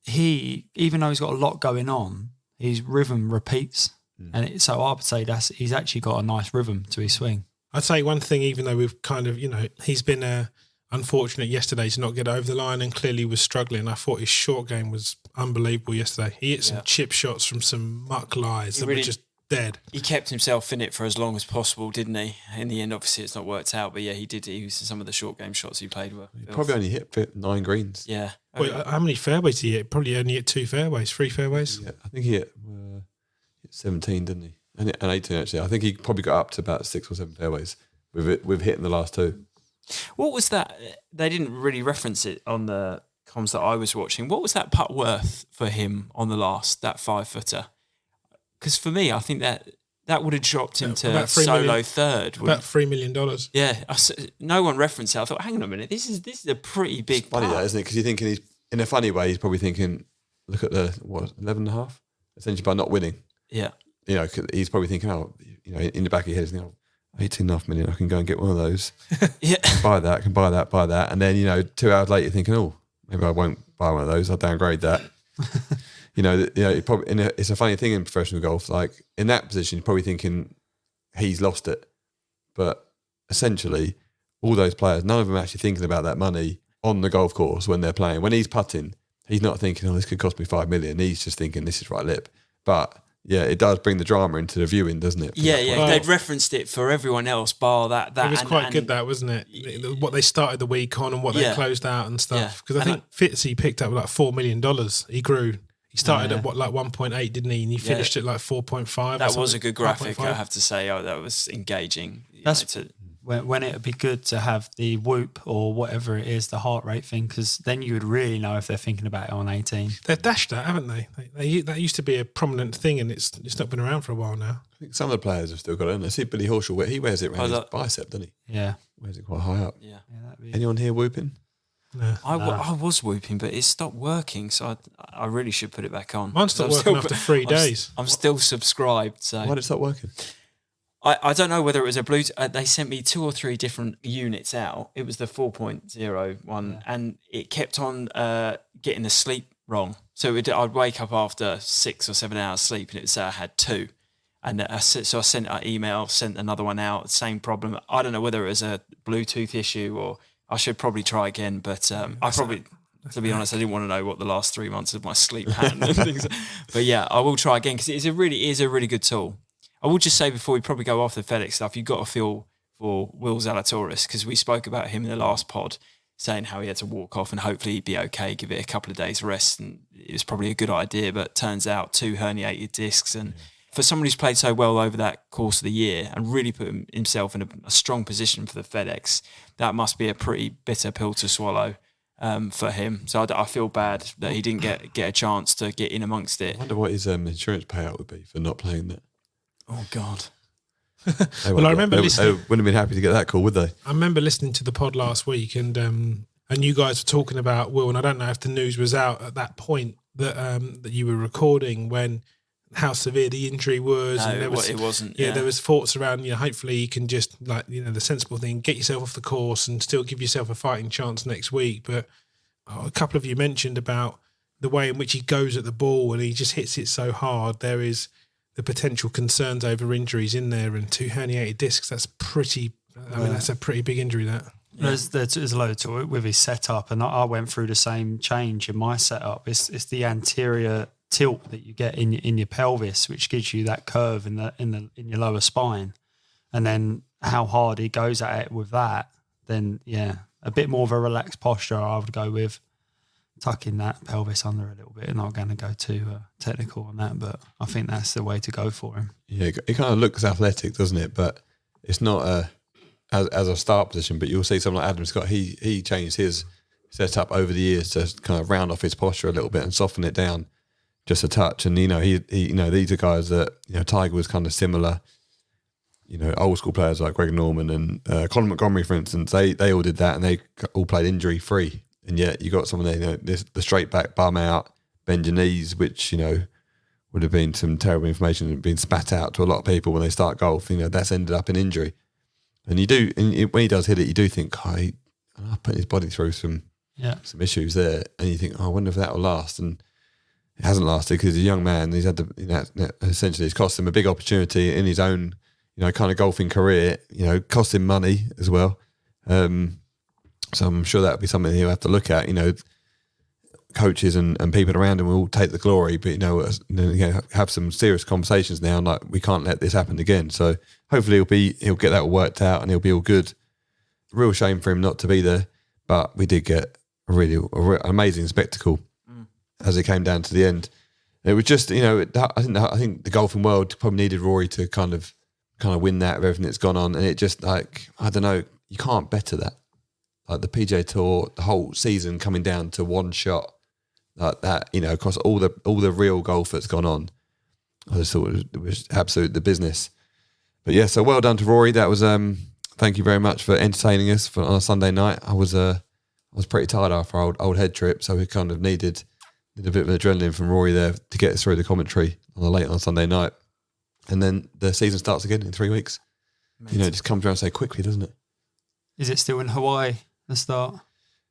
he, even though he's got a lot going on, his rhythm repeats. And so I would say he's actually got a nice rhythm to his swing. I'd say one thing, even though we've kind of, he's been unfortunate yesterday to not get over the line and clearly was struggling. I thought his short game was unbelievable yesterday. He hit some chip shots from some muck lies that were just dead. He kept himself in it for as long as possible, didn't he? In the end, obviously, it's not worked out, but yeah, he did. He was some of the short game shots he played were. He probably only hit 9 greens. Yeah. Wait, how many fairways did he hit? Probably only hit 2 fairways, 3 fairways. Yeah, I think he hit 17, didn't he? And 18 actually. I think he probably got up to about 6 or 7 fairways with hitting the last 2. What was that? They didn't really reference it on the comms that I was watching. What was that putt worth for him on the last, that 5-footer? Because for me, I think that that would have dropped him to about $3 solo million. third. About $3 million. Yeah, no one referenced it. I thought, hang on a minute, this is a pretty big Funny part. that, isn't it? Because you're thinking he's in a funny way. He's probably thinking, look at the 11.5, essentially by not winning. Yeah, You know, 'cause he's probably thinking, oh, you know, in the back of his head, he's thinking, oh, 18.5 million, I can go and get one of those. yeah. Buy that, can buy that. And then, you know, 2 hours later, you're thinking, oh, maybe I won't buy one of those. I'll downgrade that. It probably, it's a funny thing in professional golf. Like in that position, you're probably thinking he's lost it. But essentially, all those players, none of them are actually thinking about that money on the golf course when they're playing. When he's putting, he's not thinking, oh, this could cost me 5 million. He's just thinking, this is right lip. But yeah, it does bring the drama into the viewing, doesn't it? Yeah. They'd referenced it for everyone else, bar that. It was quite good, that, wasn't it? What they started the week on and what they closed out and stuff. Because I think Fitzy picked up like $4 million. He grew. He started at 1.8, didn't he? And he finished at like 4.5. That was a good graphic, 5.5. I have to say. Oh, that was engaging. When it would be good to have the whoop or whatever it is, the heart rate thing, because then you would really know if they're thinking about it on 18. They've dashed that, haven't they? That used to be a prominent thing, and it's not been around for a while now. I think some of the players have still got it. I see Billy Horschel, he wears it around his bicep, doesn't he? Yeah. Wears it quite high up. Yeah. Anyone here whooping? No. I was whooping, but it stopped working, so I really should put it back on. Mine stopped working after 3 days. I'm still subscribed. So Why did it stop working? I don't know whether it was a Bluetooth. They sent me 2 or 3 different units out. It was the 4.0 one, and it kept on getting the sleep wrong. So I'd wake up after 6 or 7 hours sleep, and it would say I had 2. And so I sent an email, sent another one out, same problem. I don't know whether it was a Bluetooth issue or I should probably try again. But to be honest, I didn't want to know what the last 3 months of my sleep pattern and things. But yeah, I will try again because it is a really good tool. I will just say before we probably go off the FedEx stuff, you've got to feel for Will Zalatoris because we spoke about him in the last pod, saying how he had to walk off and hopefully he'd be okay, give it a couple of days rest. And it was probably a good idea, but turns out 2 herniated discs. And for someone who's played so well over that course of the year and really put himself in a strong position for the FedEx, that must be a pretty bitter pill to swallow for him. So I feel bad that he didn't get a chance to get in amongst it. I wonder what his insurance payout would be for not playing that. Oh, God. Well, I remember listening. They wouldn't have been happy to get that call, would they? I remember listening to the pod last week, and you guys were talking about Will, and I don't know if the news was out at that point that you were recording when how severe the injury was. No, and it wasn't. Yeah, there was thoughts around. Hopefully you can just the sensible thing, get yourself off the course and still give yourself a fighting chance next week. But a couple of you mentioned about the way in which he goes at the ball and he just hits it so hard. There is the potential concerns over injuries in there, and 2 herniated discs. That's pretty. That's a pretty big injury. That there's a load to it with his setup, and I went through the same change in my setup. It's the anterior tilt that you get in your pelvis, which gives you that curve in your lower spine, and then how hard he goes at it with that. Then a bit more of a relaxed posture. I would go with tucking that pelvis under a little bit, and not going to go too technical on that, but I think that's the way to go for him. Yeah, it kind of looks athletic, doesn't it? But it's not as a start position. But you'll see someone like Adam Scott. He changed his setup over the years to kind of round off his posture a little bit and soften it down just a touch. And he these are guys that Tiger was kind of similar. Old school players like Greg Norman and Colin Montgomery, for instance. They all did that, and they all played injury free. And yet you got someone there, the straight back, bum out, bend your knees, which, would have been some terrible information and been spat out to a lot of people when they start golf. That's ended up in injury. And when he does hit it, you do think, I'm putting his body through some issues there. And you think, I wonder if that will last. And it hasn't lasted because he's a young man. He's had essentially it's cost him a big opportunity in his own, kind of golfing career, cost him money as well. So I'm sure that'll be something he'll have to look at. Coaches and people around him will take the glory, but have some serious conversations now. Like, we can't let this happen again. So hopefully he'll get that all worked out and he'll be all good. Real shame for him not to be there, but we did get a really amazing spectacle as it came down to the end. It was just I think the golfing world probably needed Rory to kind of win that with everything that's gone on, and it just I don't know, you can't better that. Like the PGA Tour, the whole season coming down to one shot like that, across all the real golf that's gone on. I just thought it was absolute the business. But yeah, so well done to Rory. That was thank you very much for entertaining us on a Sunday night. I was pretty tired after our old head trip, so we kind of needed a bit of adrenaline from Rory there to get us through the commentary on Sunday night. And then the season starts again in 3 weeks. Amazing. It just comes around so quickly, doesn't it? Is it still in Hawaii, the start?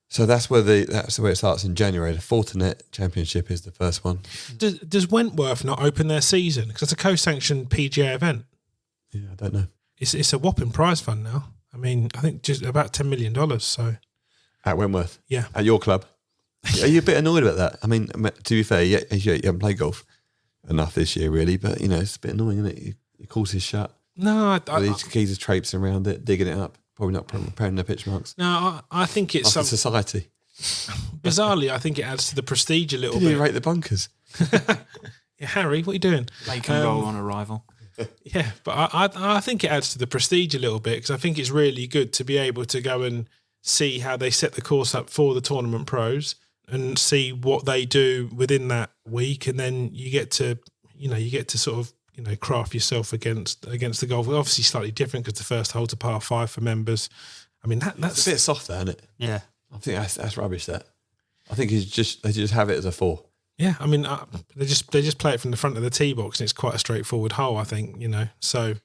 So that's where it starts in January. The Fortinet Championship is the first one. Does Wentworth not open their season? Because it's a co-sanctioned PGA event. Yeah, I don't know. It's a whopping prize fund now. I mean, I think just about $10 million. So at Wentworth, yeah, at your club. Are you a bit annoyed about that? I mean, to be fair, you haven't played golf enough this year, really. But it's a bit annoying, isn't it? Your course is shut. No, these geezers traipsing around it, digging it up. Probably not preparing their pitch marks. No, I think it's some society. Bizarrely, I think it adds to the prestige a little bit. Did you rate the bunkers? Yeah, Harry, what are you doing? Make and roll on arrival. Yeah, but I think it adds to the prestige a little bit because I think it's really good to be able to go and see how they set the course up for the tournament pros and see what they do within that week, and then you get to sort of craft yourself against the golf. Obviously, slightly different because the first hole's a par 5 for members. I mean, that's a bit soft, isn't it? Yeah, I think that's rubbish. That I think they just have it as a 4. Yeah, I mean, they just play it from the front of the tee box, and it's quite a straightforward hole, I think. So,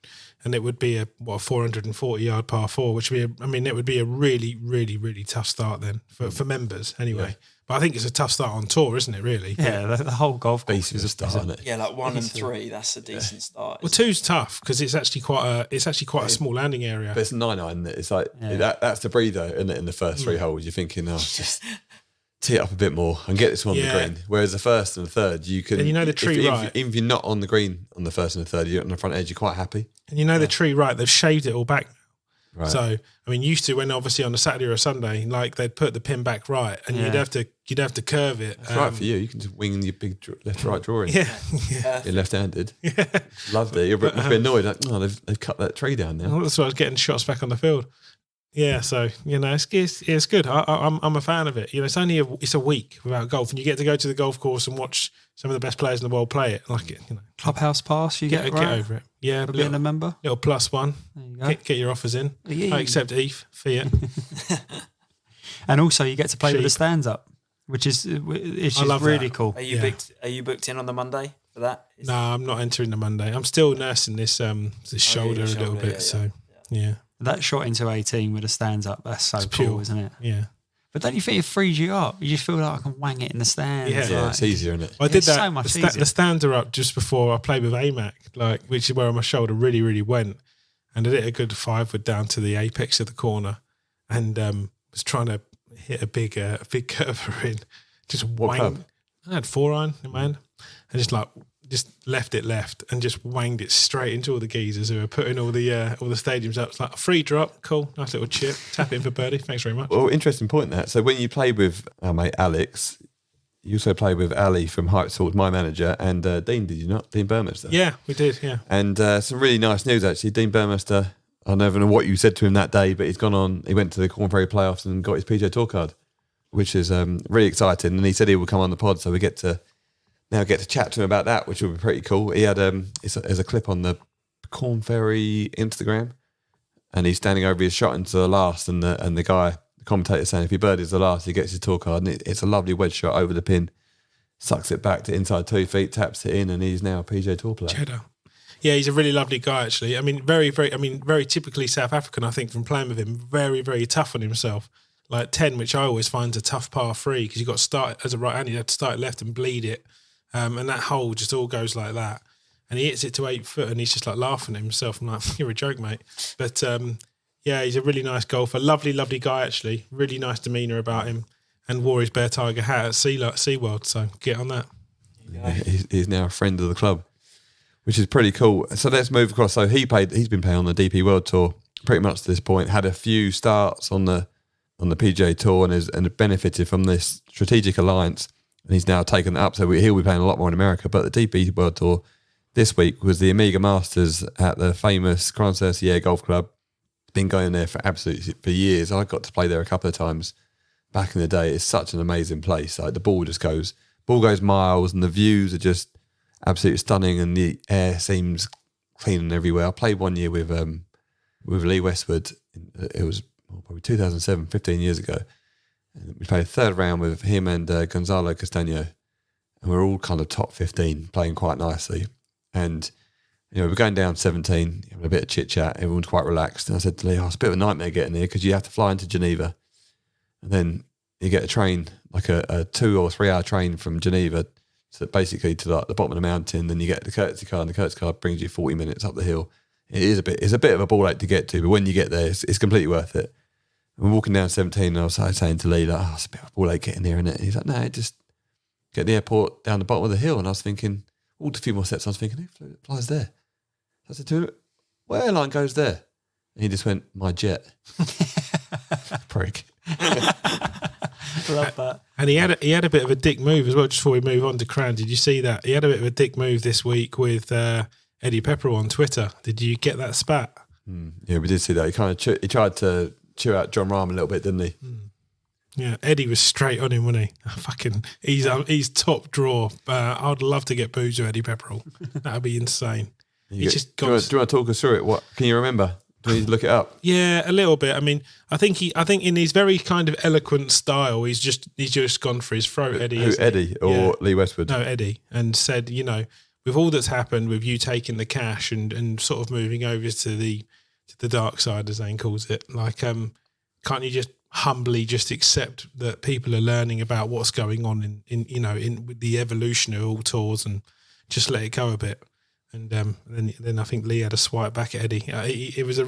and it would be a 440-yard par 4, which would be it would be a really, really, really tough start then for members anyway. Yeah. But I think it's a tough start on tour, isn't it? Really? Yeah, the whole golf course is a start, isn't it? Yeah, like 1 and 3, that's a decent start. Well, 2's tough because it's actually quite a small landing area. But it's 9-9. It's like that's the breather in the first 3 holes. You're thinking, just tee it up a bit more and get this one on the green. Whereas the first and the third, you can. And the tree right. Even if you're not on the green on the first and the third, you're on the front edge. You're quite happy. And the tree right, they've shaved it all back. Right. So I mean, used to when obviously on a Saturday or a Sunday, like they'd put the pin back right, and you'd have to curve it. That's right for you. You can just wing your big left-right drawing. Yeah. You're left-handed. Yeah, loved it. You're a bit annoyed. Like, they've cut that tree down now. Well, that's why I was getting shots back on the field. Yeah, so it's good. I'm a fan of it. It's only it's a week without golf, and you get to go to the golf course and watch some of the best players in the world play it. Like it, clubhouse pass, you get over it. Yeah, being a member, little +1. There you go. Get your offers in. Yeah. I accept ETH, fiat. And also you get to play with the stands up, which is really cool. Are you booked in on the Monday for that? No, I'm not entering the Monday. I'm still nursing this shoulder a little bit. So yeah. That shot into 18 with the stands up, that's so cool, pure, isn't it? Yeah. But don't you think it frees you up? You just feel like I can wang it in the stands. Yeah, it's easier, isn't it? I did that. So much easier. The stands are up just before I played with AMAC, which is where my shoulder really, really went. And I did a good 5-wood down to the apex of the corner and was trying to hit a big curver in. Just wang. I had 4-iron in my hand. And just left it left and just wanged it straight into all the geezers who were putting all the stadiums up. It's like a free drop, cool, nice little chip, tap in for birdie. Thanks very much. Well, interesting point that. So when you played with our mate Alex, you also played with Ali from Hype Swords, my manager, and Dean, did you not? Dean Burmester. Yeah, we did. Yeah, and some really nice news actually. Dean Burmester, I never know what you said to him that day, but he's gone on. He went to the Corn Ferry playoffs and got his PGA Tour card, which is really exciting. And he said he would come on the pod, so we get to chat to him about that, which will be pretty cool. He had there's a clip on the Corn Ferry Instagram, and he's standing over his shot into the last, and the commentator saying if he birdies the last, he gets his tour card, and it's a lovely wedge shot over the pin, sucks it back to inside 2 feet, taps it in, and he's now a PGA Tour player. Cheddar. Yeah, he's a really lovely guy actually. I mean, very typically South African. I think from playing with him, very, very tough on himself. Like 10, which I always find a tough par 3 because you've got to start as a right-hander, you have to start left and bleed it. And that hole just all goes like that. And he hits it to 8 foot and he's just like laughing at himself. I'm like, you're a joke, mate. But yeah, he's a really nice golfer. Lovely, lovely guy, actually. Really nice demeanour about him. And wore his bear tiger hat at SeaWorld. So get on that. Yeah, he's now a friend of the club, which is pretty cool. So let's move across. So he's been playing on the DP World Tour pretty much to this point. Had a few starts on the PGA Tour and benefited from this strategic alliance. And he's now taken that up, so he'll be playing a lot more in America. But the DP World Tour this week was the Amiga Masters at the famous Crans-Sur-Sierre Golf Club. Been going there for years. I got to play there a couple of times back in the day. It's such an amazing place. Like the ball goes miles, and the views are just absolutely stunning, and the air seems clean and everywhere. I played one year with Lee Westwood. It was probably 2007, 15 years ago. And we played a third round with him and Gonzalo Castaño, and we're all kind of top 15, playing quite nicely. And we're going down 17, having a bit of chit chat. Everyone's quite relaxed. And I said to Lee, it's a bit of a nightmare getting here because you have to fly into Geneva, and then you get a train, like a 2 or 3 hour train from Geneva to basically to the bottom of the mountain. Then you get the courtesy car, and the courtesy car brings you 40 minutes up the hill. It's a bit of a ball ache to get to, but when you get there, it's completely worth it. And we're walking down 17, and I was saying to Lee, it's a bit of a ball ache getting there, isn't it? And he's like, no, just get the airport down the bottom of the hill. And I was thinking, walked a few more steps, I was thinking, who flies there? I said to him, what airline goes there? And he just went, my jet. Prick. Love that. And he had a bit of a dick move as well, just before we move on to Cran. Did you see that? He had a bit of a dick move this week with Eddie Pepperell on Twitter. Did you get that spat? Yeah, we did see that. He tried to chew out John Rahm a little bit, didn't he? Yeah, Eddie was straight on him, wasn't he? He's top draw. I'd love to get booze with Eddie Pepperell. That'd be insane. Do you want to talk us through it? What can you remember? Do we need to look it up? Yeah, a little bit. I mean, I think in his very kind of eloquent style, he's just gone for his throat, Eddie. Who, Eddie or Lee Westwood? No, Eddie, and said, with all that's happened, with you taking the cash and sort of moving over to the dark side, as Zane calls it, like, can't you just humbly just accept that people are learning about what's going on in with the evolution of all tours and just let it go a bit? And then I think Lee had a swipe back at Eddie. It was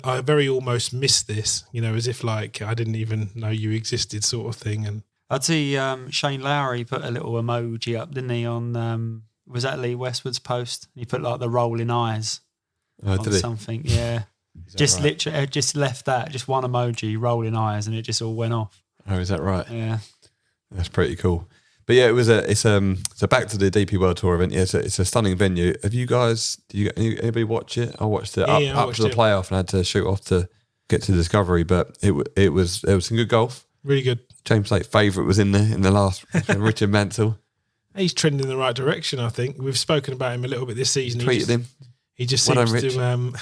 I very almost missed this, as if like I didn't even know you existed, sort of thing. And I'd see Shane Lowry put a little emoji up, didn't he? On was that Lee Westwood's post? He put like the rolling eyes on something. Yeah, just right? Literally just left that, just one emoji, rolling eyes, and it just all went off. Oh, is that right? Yeah, that's pretty cool. But yeah, so back to the DP World Tour event. Yeah, it's a stunning venue. Have you guys? Anybody watch it? I watched it up to the playoff and had to shoot off to get to Discovery. But there was some good golf. Really good. James Blake favourite was in the last. Richard Mansell. He's trending in the right direction. I think we've spoken about him a little bit this season. Tweeted him. He just seems to.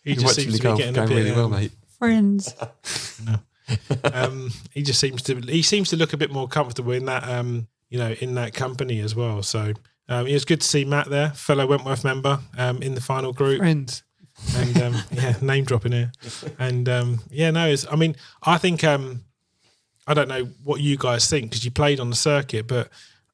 He just seems to be getting a bit really well, mate. Friends. No. He just seems to look a bit more comfortable in that in that company as well. So it was good to see Matt there, fellow Wentworth member, in the final group. Friends. And name dropping here. And I think I don't know what you guys think because you played on the circuit, but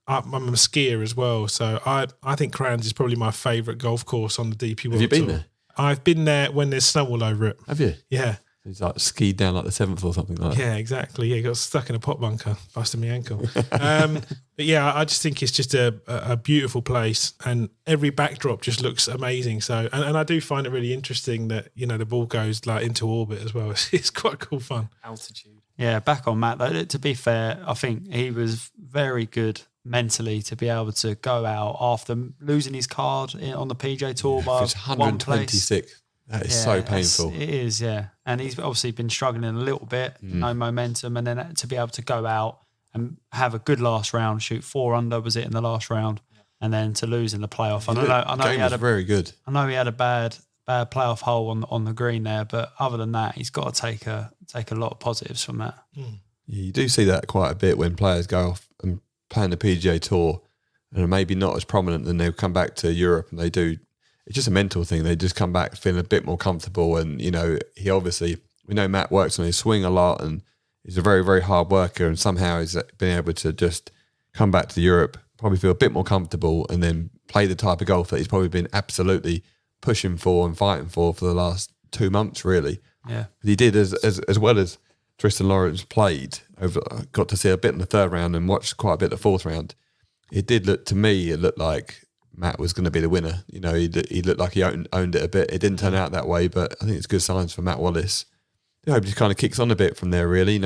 I'm a skier as well. So I think Crans is probably my favourite golf course on the DP World Tour. Have you been there? I've been there when there's snow all over it. Have you? Yeah. He's like skied down like the 7th or something like that. Yeah, exactly. Yeah, got stuck in a pot bunker, busted my ankle. But yeah, I just think it's just a beautiful place, and every backdrop just looks amazing. So, and I do find it really interesting that the ball goes like into orbit as well. It's quite cool fun. Altitude. Yeah, back on Matt though. To be fair, I think he was very good mentally to be able to go out after losing his card on the PGA Tour by 126. That is so painful. It is, yeah. And he's obviously been struggling a little bit, no momentum, and then to be able to go out and have a good last round, shoot 4 under, was it in the last round, and then to lose in the playoff. I know he had very good. I know he had a bad playoff hole on the green there, but other than that, he's got to take a lot of positives from that. Yeah, you do see that quite a bit when players go off and play in the PGA Tour and are maybe not as prominent, then they'll come back to Europe and they do. It's just a mental thing. They just come back feeling a bit more comfortable. And, he obviously, we know Matt works on his swing a lot and he's a very, very hard worker. And somehow he's been able to just come back to Europe, probably feel a bit more comfortable and then play the type of golf that he's probably been absolutely pushing for and fighting for the last 2 months, really. Yeah. But he did as well as Thriston Lawrence played. Got to see a bit in the 3rd round and watched quite a bit of the 4th round. It did look, to me, it looked like Matt was going to be the winner. He looked like he owned it a bit. It didn't turn out that way, but I think it's good signs for Matt Wallace. I hope he kind of kicks on a bit from there, really.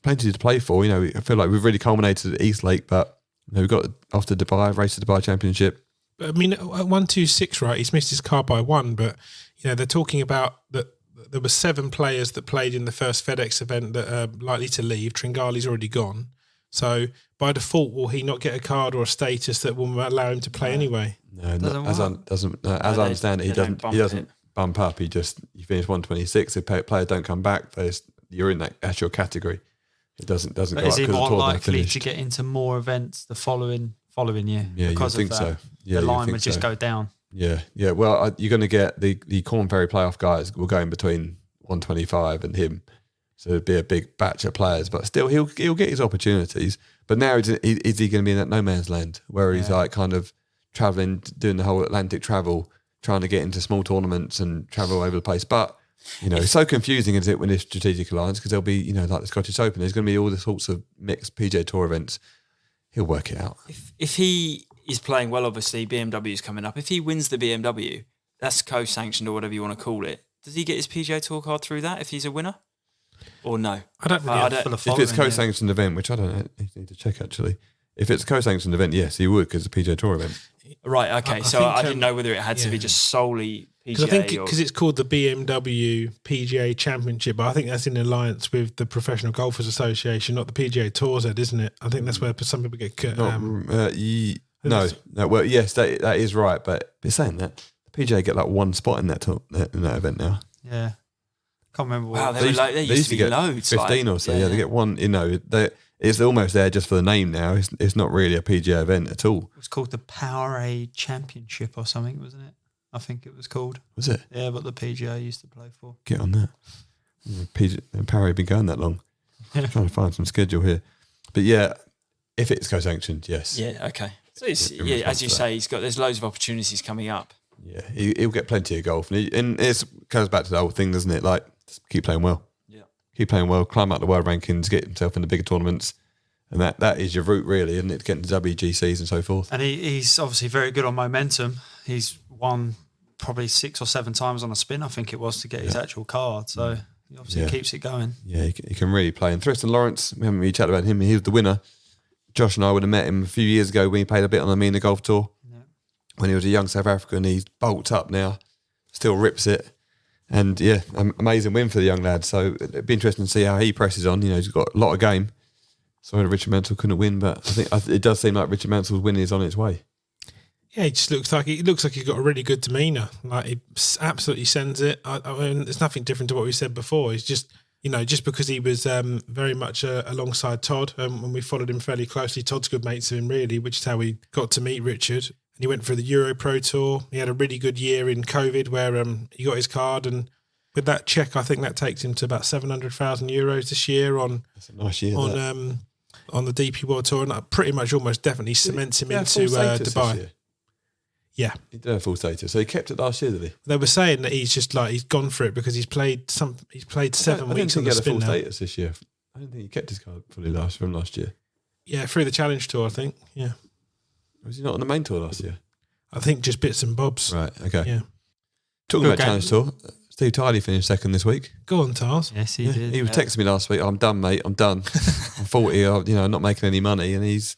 Plenty to play for. I feel like we've really culminated at East Lake, but we've got off to Dubai, race to Dubai Championship. I mean, at 126, right? He's missed his car by 1, but they're talking about that there were 7 players that played in the first FedEx event that are likely to leave. Tringali's already gone. So by default, will he not get a card or a status that will allow him to play anyway? No, Doesn't as I understand it, he don't doesn't bump up. You finish 126. If players don't come back, you're in that's your category. It doesn't But go is up he because the more tournament likely finished. to get into more events the following year? Yeah, because you think of that, so. Yeah, the you line think would just so. go down. Yeah. Well, you're going to get the Corn Ferry playoff guys will go in between 125 and him, so it'd be a big batch of players. But still, he'll get his opportunities. But now is he going to be in that no man's land where he's like kind of traveling, doing the whole Atlantic travel, trying to get into small tournaments and travel all over the place? But it's so confusing, is it, when it's strategic alliance, because there'll be like the Scottish Open. There's going to be all the sorts of mixed PGA Tour events. He'll work it out. If he is playing well, obviously BMW is coming up. If he wins the BMW, that's co-sanctioned or whatever you want to call it. Does he get his PGA Tour card through that if he's a winner? Or no? I don't really If it's co-sanctioned event, which I don't know, I need to check actually. If it's a co-sanctioned event, yes, he would, because it's a PGA Tour event. Right, okay. I didn't know whether it had to be just solely PGA. I think because it's called the BMW PGA Championship, but I think that's in alliance with the Professional Golfers Association, not the PGA Tours, isn't it? I think that's where some people get no. Well, yes, that is right. But saying that, the PGA get like one spot in that event now. Yeah. Can't remember. Wow, they used to be loads. 15 or so. Yeah, they get one. It's almost there just for the name now. It's not really a PGA event at all. It was called the Powerade Championship or something, wasn't it? I think it was called. Was it? Yeah, but the PGA used to play for. Get on that. Powerade been going that long. I'm trying to find some schedule here. But yeah, if it's co-sanctioned, yes. Yeah, okay. So as you say, there's loads of opportunities coming up. Yeah, he'll get plenty of golf, and it goes back to the whole thing, doesn't it? Like, just keep playing well. Yeah, keep playing well, climb up the world rankings, get himself in the bigger tournaments, and that is your route, really, isn't it? Getting to WGCs and so forth. And he's obviously very good on momentum. He's won probably 6 or 7 times on a spin, I think it was, to get his actual card. So he obviously keeps it going. Yeah, he can really play. And Thriston Lawrence, we haven't really chatted about him. He was the winner. Josh and I would have met him a few years ago when he played a bit on the Mina Golf Tour. When he was a young South African, he's bulked up now, still rips it. And yeah, amazing win for the young lad. So it'd be interesting to see how he presses on. He's got a lot of game. Sorry that Richard Mansell couldn't win, but I think it does seem like Richard Mansell's win is on its way. Yeah, he just looks like he's got a really good demeanour. Like, he absolutely sends it. I mean, there's nothing different to what we said before. He's just, just because he was very much alongside Todd, when we followed him fairly closely. Todd's good mates of him, really, which is how we got to meet Richard. He went through the Euro Pro Tour. He had a really good year in COVID where he got his card, and with that check, I think that takes him to about 700,000 euros this year on. That's a nice year. On the DP World Tour, and that pretty much almost definitely cements him into Dubai. Yeah, he did have full status, so he kept it last year, did he? They were saying that he's just he's gone for it because he's played 7 weeks on the spin now. I didn't think he had a full status this year. I don't think he kept his card fully from last year. Yeah, through the Challenge Tour, I think. Yeah. Was he not on the main tour last year? I think just bits and bobs. Right, okay. Yeah. Talking about Challenge Tour, Steve Tiley finished second this week. Go on, Tars. Yes, he did. He was texting me last week, I'm done, mate, I'm done. I'm 40, I'm not making any money, and he's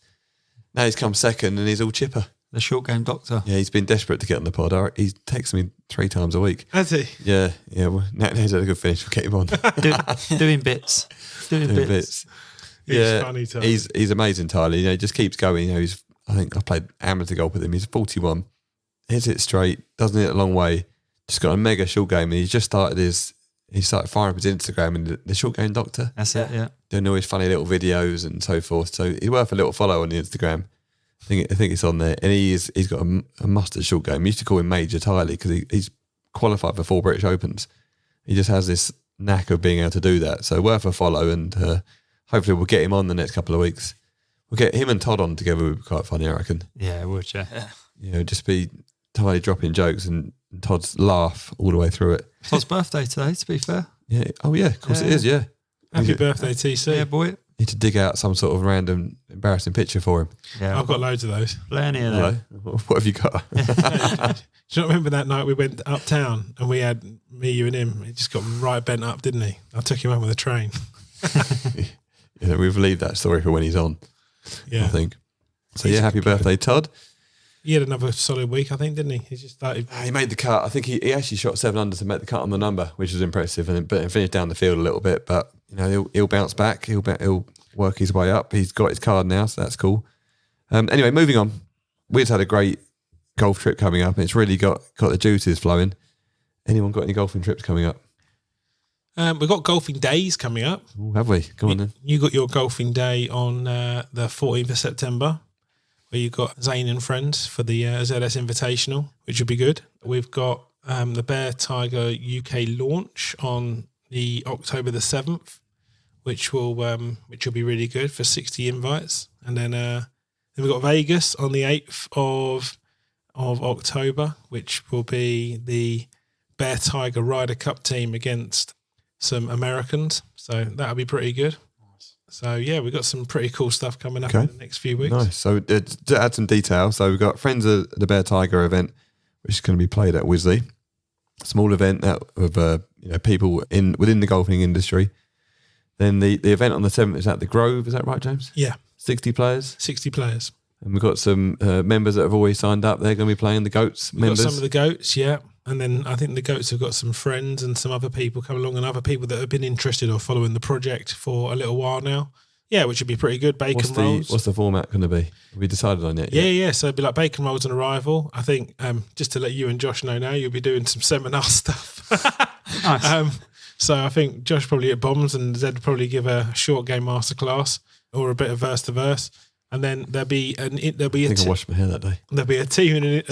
come second and he's all chipper. The short game doctor. Yeah, he's been desperate to get on the pod. He's texting me 3 times a week. Has he? Yeah. Well, he's had a good finish. We'll get him on. Doing bits. Doing bits. He's funny, Tyler. He's amazing, Tyler. He just keeps going. I think I played amateur golf with him. He's 41. Hits it straight. Doesn't hit a long way. Just got a mega short game. And he started firing up his Instagram and the short game doctor. That's it, yeah. Doing all his funny little videos and so forth. So he's worth a little follow on the Instagram. I think it's on there. And he's got a mustard short game. We used to call him Major Tyler because he's qualified for 4 British Opens. He just has this knack of being able to do that. So worth a follow, and hopefully we'll get him on the next couple of weeks. We'll get him and Todd on together. Would be quite funny, I reckon. Yeah, it would, yeah. Just be Tyler dropping jokes and Todd's laugh all the way through it. Todd's birthday today, to be fair. Yeah. Oh, yeah, of course it is, yeah. Happy birthday, TC. Yeah, boy. Need to dig out some sort of random embarrassing picture for him. Yeah, I've got loads of those. Plenty of them. What have you got? Do you not remember that night we went uptown and we had me, you and him? He just got right bent up, didn't he? I took him home with a train. We've leave that story for when he's on, I think. So, happy birthday, Todd. He had another solid week, I think, didn't he? He just started. He made the cut. I think he actually shot 7 under to make the cut on the number, which was impressive, and finished down the field a little bit. But he'll bounce back. He'll work his way up. He's got his card now, so that's cool. Anyway, moving on. We've had a great golf trip coming up, and it's really got the juices flowing. Anyone got any golfing trips coming up? We've got golfing days coming up. Ooh, have we? Go on then. You got your golfing day on the 14th of September, where you've got Zane and friends for the ZS Invitational, which will be good. We've got the Bear Tiger UK launch on the October the 7th, which will be really good for 60 invites. And then we've got Vegas on the 8th of October, which will be the Bear Tiger Ryder Cup team against some Americans. So that'll be pretty good. So, yeah, we've got some pretty cool stuff coming up in the next few weeks. Nice. So, to add some detail, so we've got Friends of the Bear Tiger event, which is going to be played at Wisley. Small event of people within the golfing industry. Then the event on the 7th is at the Grove. Is that right, James? Yeah. 60 players? 60 players. And we've got some members that have always signed up. They're going to be playing the Goats members. We've got some of the Goats, yeah. And then I think the Goats have got some friends and some other people come along and other people that have been interested or following the project for a little while now. Yeah, which would be pretty good. Bacon rolls. What's the format going to be? Have we decided on it? Yeah. So it'd be like bacon rolls on arrival. I think just to let you and Josh know now, you'll be doing some seminar stuff. Nice. So I think Josh probably at Bombs and Zed probably give a short game masterclass or a bit of verse to verse. And then there'll be I think I washed my hair that day. There'll be a team and an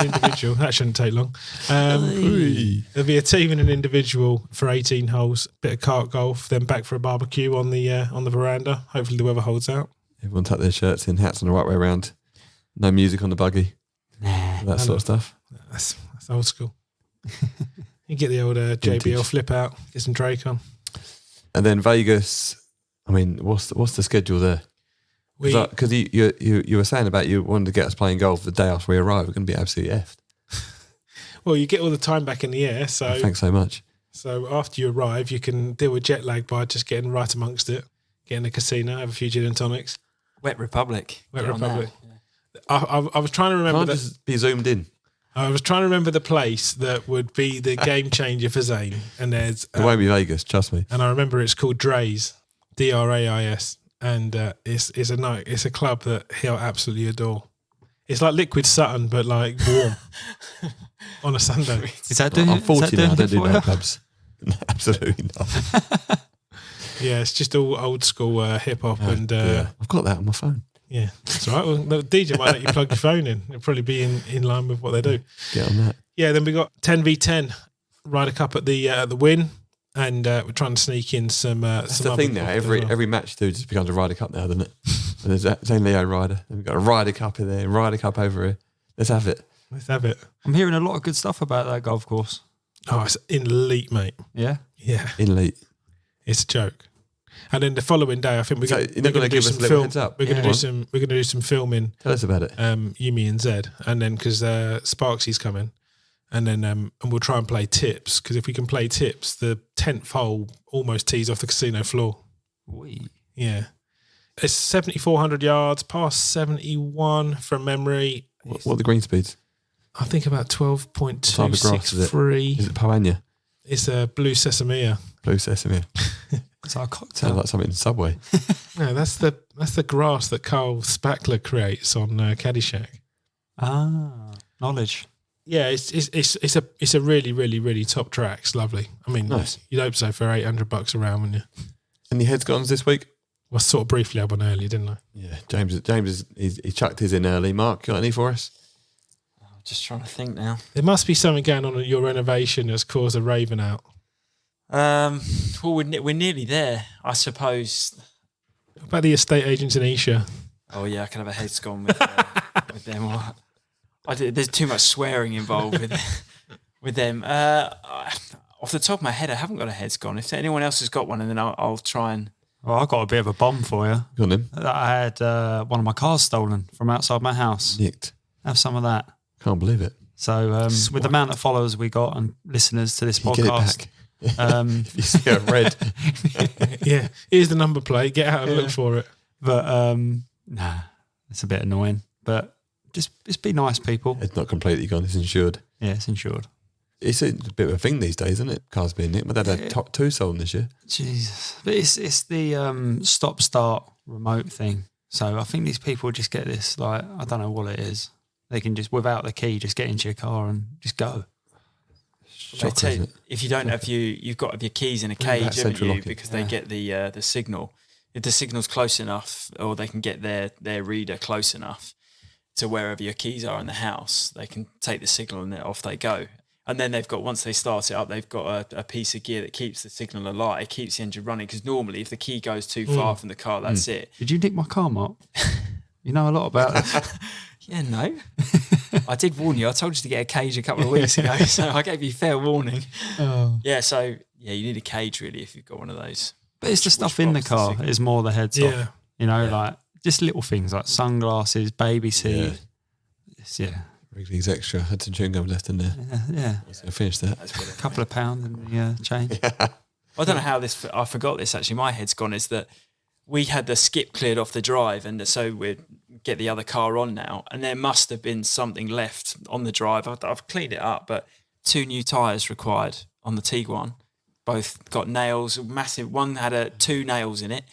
individual. That shouldn't take long. There'll be a team and an individual for 18 holes, bit of cart golf, then back for a barbecue on the veranda. Hopefully the weather holds out. Everyone tuck their shirts in, hats on the right way around. No music on the buggy. That sort of stuff. That's old school. You get the old JBL flip out, get some Drake on. And then Vegas, I mean, what's the schedule there? Because you were saying about you wanted to get us playing golf the day after we arrive. We're going to be absolutely effed. Well, you get all the time back in the air. So thanks so much. So after you arrive, you can deal with jet lag by just getting right amongst it. Get in the casino, have a few gin and tonics. Wet Republic. Yeah. I was trying to remember. Can't just be zoomed in. I was trying to remember the place that would be the game changer for Zane. And there's it won't be Vegas, trust me. And I remember it's called Drais, Drais. And it's a club that he'll absolutely adore. It's like Liquid Sutton, but like warm on a Sunday. Is that doing? I'm 40 now. I don't do that nightclubs. Absolutely not. Yeah, it's just all old school hip hop and. I've got that on my phone. Yeah, that's all right. Well, the DJ might let you plug your phone in. It'll probably be in line with what they do. Get on that. Yeah, then we got 10v10 Ryder Cup at the Win. And we're trying to sneak in some. That's some the thing now. Every match you do just becomes a Ryder Cup now, doesn't it? And there's Zane Leo Ryder. Then we've got a Ryder Cup in there, Ryder Cup over here. Let's have it. I'm hearing a lot of good stuff about that golf course. Oh, it's elite, mate. Yeah? Yeah. Elite. It's a joke. And then the following day, I think we're going to give us a little heads up. We're going to do some filming. Tell us about it. Yumi and Zed, and then because Sparksy's coming. And then and we'll try and play tips, because if we can play tips, the 10th hole almost tees off the casino floor. Yeah. It's 7,400 yards, past 71 from memory. What are the green speeds? I think about 12.263. Is it Pawanya? It's a Blue Sesame. Blue Sesame. It's our cocktail. Sounds like something in Subway. No, that's the grass that Carl Spackler creates on Caddyshack. Ah, knowledge. Yeah, it's a really, really, really top track. It's lovely. I mean, nice. You'd hope so for $800 a round, wouldn't you? Any heads-gons this week? Well, I sort of briefly had one earlier, didn't I? Yeah, James he chucked his in early. Mark, got any for us? I'm just trying to think now. There must be something going on at your renovation that's caused a raving out. Well, we're nearly there, I suppose. What about the estate agents in Isha? Oh yeah, I can have a heads gone with them. There's too much swearing involved with them. Off the top of my head, I haven't got a heads gone. If anyone else has got one, and then I'll try and. Well, I got a bit of a bomb for you. Go on then. I had one of my cars stolen from outside my house. Nicked. Have some of that. Can't believe it. So with the amount of followers we got and listeners to this podcast, get it back. If you see it red. Yeah, here's the number plate. Get out and look for it. But nah, it's a bit annoying. But just be nice, people. It's not completely gone. It's insured. Yeah, it's insured. It's a bit of a thing these days, isn't it? Cars being nicked. My dad had top 2 sold this year. Jesus. But it's the stop-start remote thing. So I think these people just get this, like, I don't know what it is. They can just, without the key, just get into your car and just go. Shocker, isn't it? If you don't have you've got to have your keys in a cage, haven't you? Because they get the signal. If the signal's close enough, or they can get their reader close enough to wherever your keys are in the house, they can take the signal and then off they go. And then they've got, once they start it up, they've got a piece of gear that keeps the signal alight. It keeps the engine running, because normally if the key goes too far from the car, that's it. Did you nick my car, Mark? You know a lot about it. Yeah, no. I did warn you. I told you to get a cage a couple of weeks ago, so I gave you fair warning. Oh. Yeah, so you need a cage really if you've got one of those. But it's the stuff in the car. It's more the heads off. You know, like just little things like sunglasses, baby seat. Wrigley's extra. Had some chewing gum left in there. Yeah. I finished that. A couple of pounds in the change. I don't know how I forgot this actually. My head's gone. Is that we had the skip cleared off the drive, and so we'd get the other car on now, and there must have been something left on the drive. I've cleaned it up, but 2 new tyres required on the Tiguan. Both got nails, massive. One had 2 nails in it,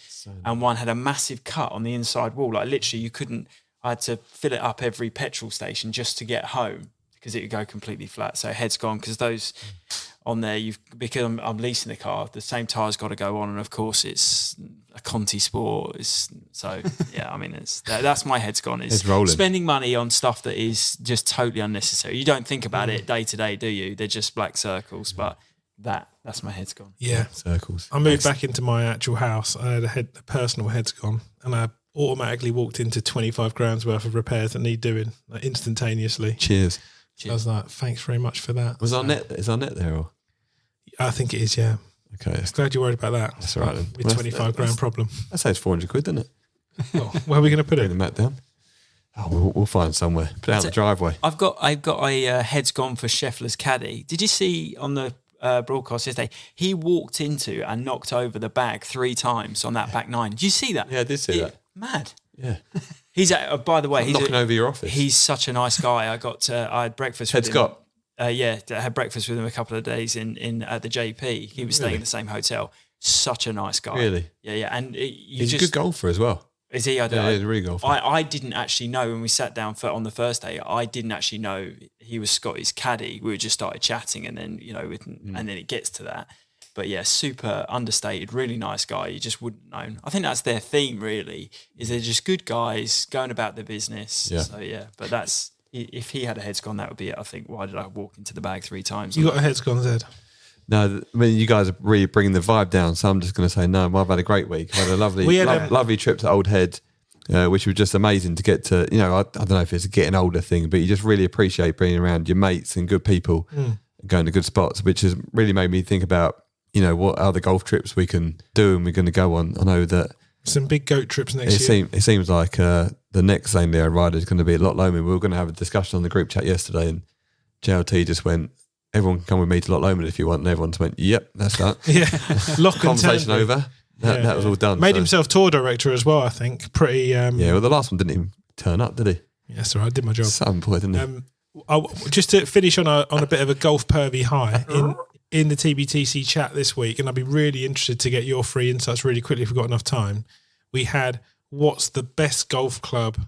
and one had a massive cut on the inside wall. Like literally, you couldn't. I had to fill it up every petrol station just to get home, because it would go completely flat. So head's gone, because those on there, because I'm leasing the car, the same tyre's got to go on, and of course it's a Conti Sport. So yeah, I mean that's my head's gone. It's rolling. Spending money on stuff that is just totally unnecessary. You don't think about it day to day, do you? They're just black circles, but that's my head's gone. Yeah, circles. I moved back into my actual house. I had a personal head's gone, and I automatically walked into 25 grand's worth of repairs that need doing, like, instantaneously. Cheers. I was like, thanks very much for that. Is our net there? Or? I think it is, yeah. Okay. Glad you're worried about that. That's all right then. With 25 grand problem. That saves 400 quid, doesn't it? Oh, where are we going to put Bring it? the mat down. Oh, we'll find somewhere. Put it out in the driveway. I've got a head's gone for Scheffler's caddy. Did you see on the broadcast yesterday? He walked into and knocked over the bag 3 times on that back 9. Did you see that? Yeah, I did see that. Mad. Yeah. He's by the way, he's knocking over your office. He's such a nice guy. I had breakfast with him. Scott. I had breakfast with him a couple of days in at the JP. He was staying in the same hotel. Such a nice guy. Really? Yeah. And he's a good golfer as well. Is he? I don't know. He's a really golfer. I didn't actually know when we sat down on the first day. I didn't actually know he was Scotty's caddy. We just started chatting, and then and then it gets to that. But yeah, super understated, really nice guy. You just wouldn't know. I think that's their theme, really, is they're just good guys going about their business. Yeah. So yeah, but that's, if he had a heads gone, that would be it. I think, why did I walk into the bag 3 times? You got a heads gone, Zed? No, I mean, you guys are really bringing the vibe down, so I'm just going to say no. I've had a great week. I've had a lovely trip to Old Head, which was just amazing to get to. I don't know if it's a getting older thing, but you just really appreciate being around your mates and good people and going to good spots, which has really made me think about, what other golf trips we can do and we're going to go on. I know that some big goat trips next year. It seems like the next Zane Leo rider is going to be at Lot Lomond. We were going to have a discussion on the group chat yesterday, and JLT just went, everyone can come with me to Lot Lomond if you want. And everyone just went, yep, that's that. Yeah, lock and conversation over. That was all done. Made himself tour director as well, I think. Pretty. Yeah, well, the last one didn't even turn up, did he? Yeah, sorry, I did my job. Some point, didn't he? Just to finish on a bit of a golf pervy high in the TBTC chat this week, and I'd be really interested to get your free insights really quickly if we've got enough time. We had, what's the best golf club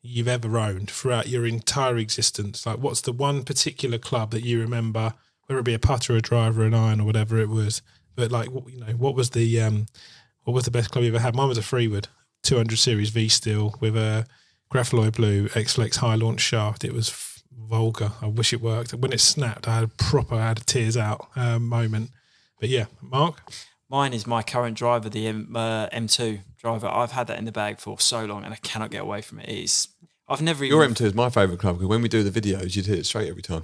you've ever owned throughout your entire existence? Like, what's the one particular club that you remember, whether it be a putter, a driver, an iron, or whatever it was? But like, what was the best club you ever had? Mine was a Freewood 200 Series V Steel with a Grafaloy Blue X-Flex high launch shaft. It was vulgar. I wish it worked. When it snapped, I had a tears out moment. But yeah, Mark? Mine is my current driver, the M2 driver. I've had that in the bag for so long, and I cannot get away from it. I've never even... Your M2 is my favourite club, because when we do the videos, you'd hit it straight every time.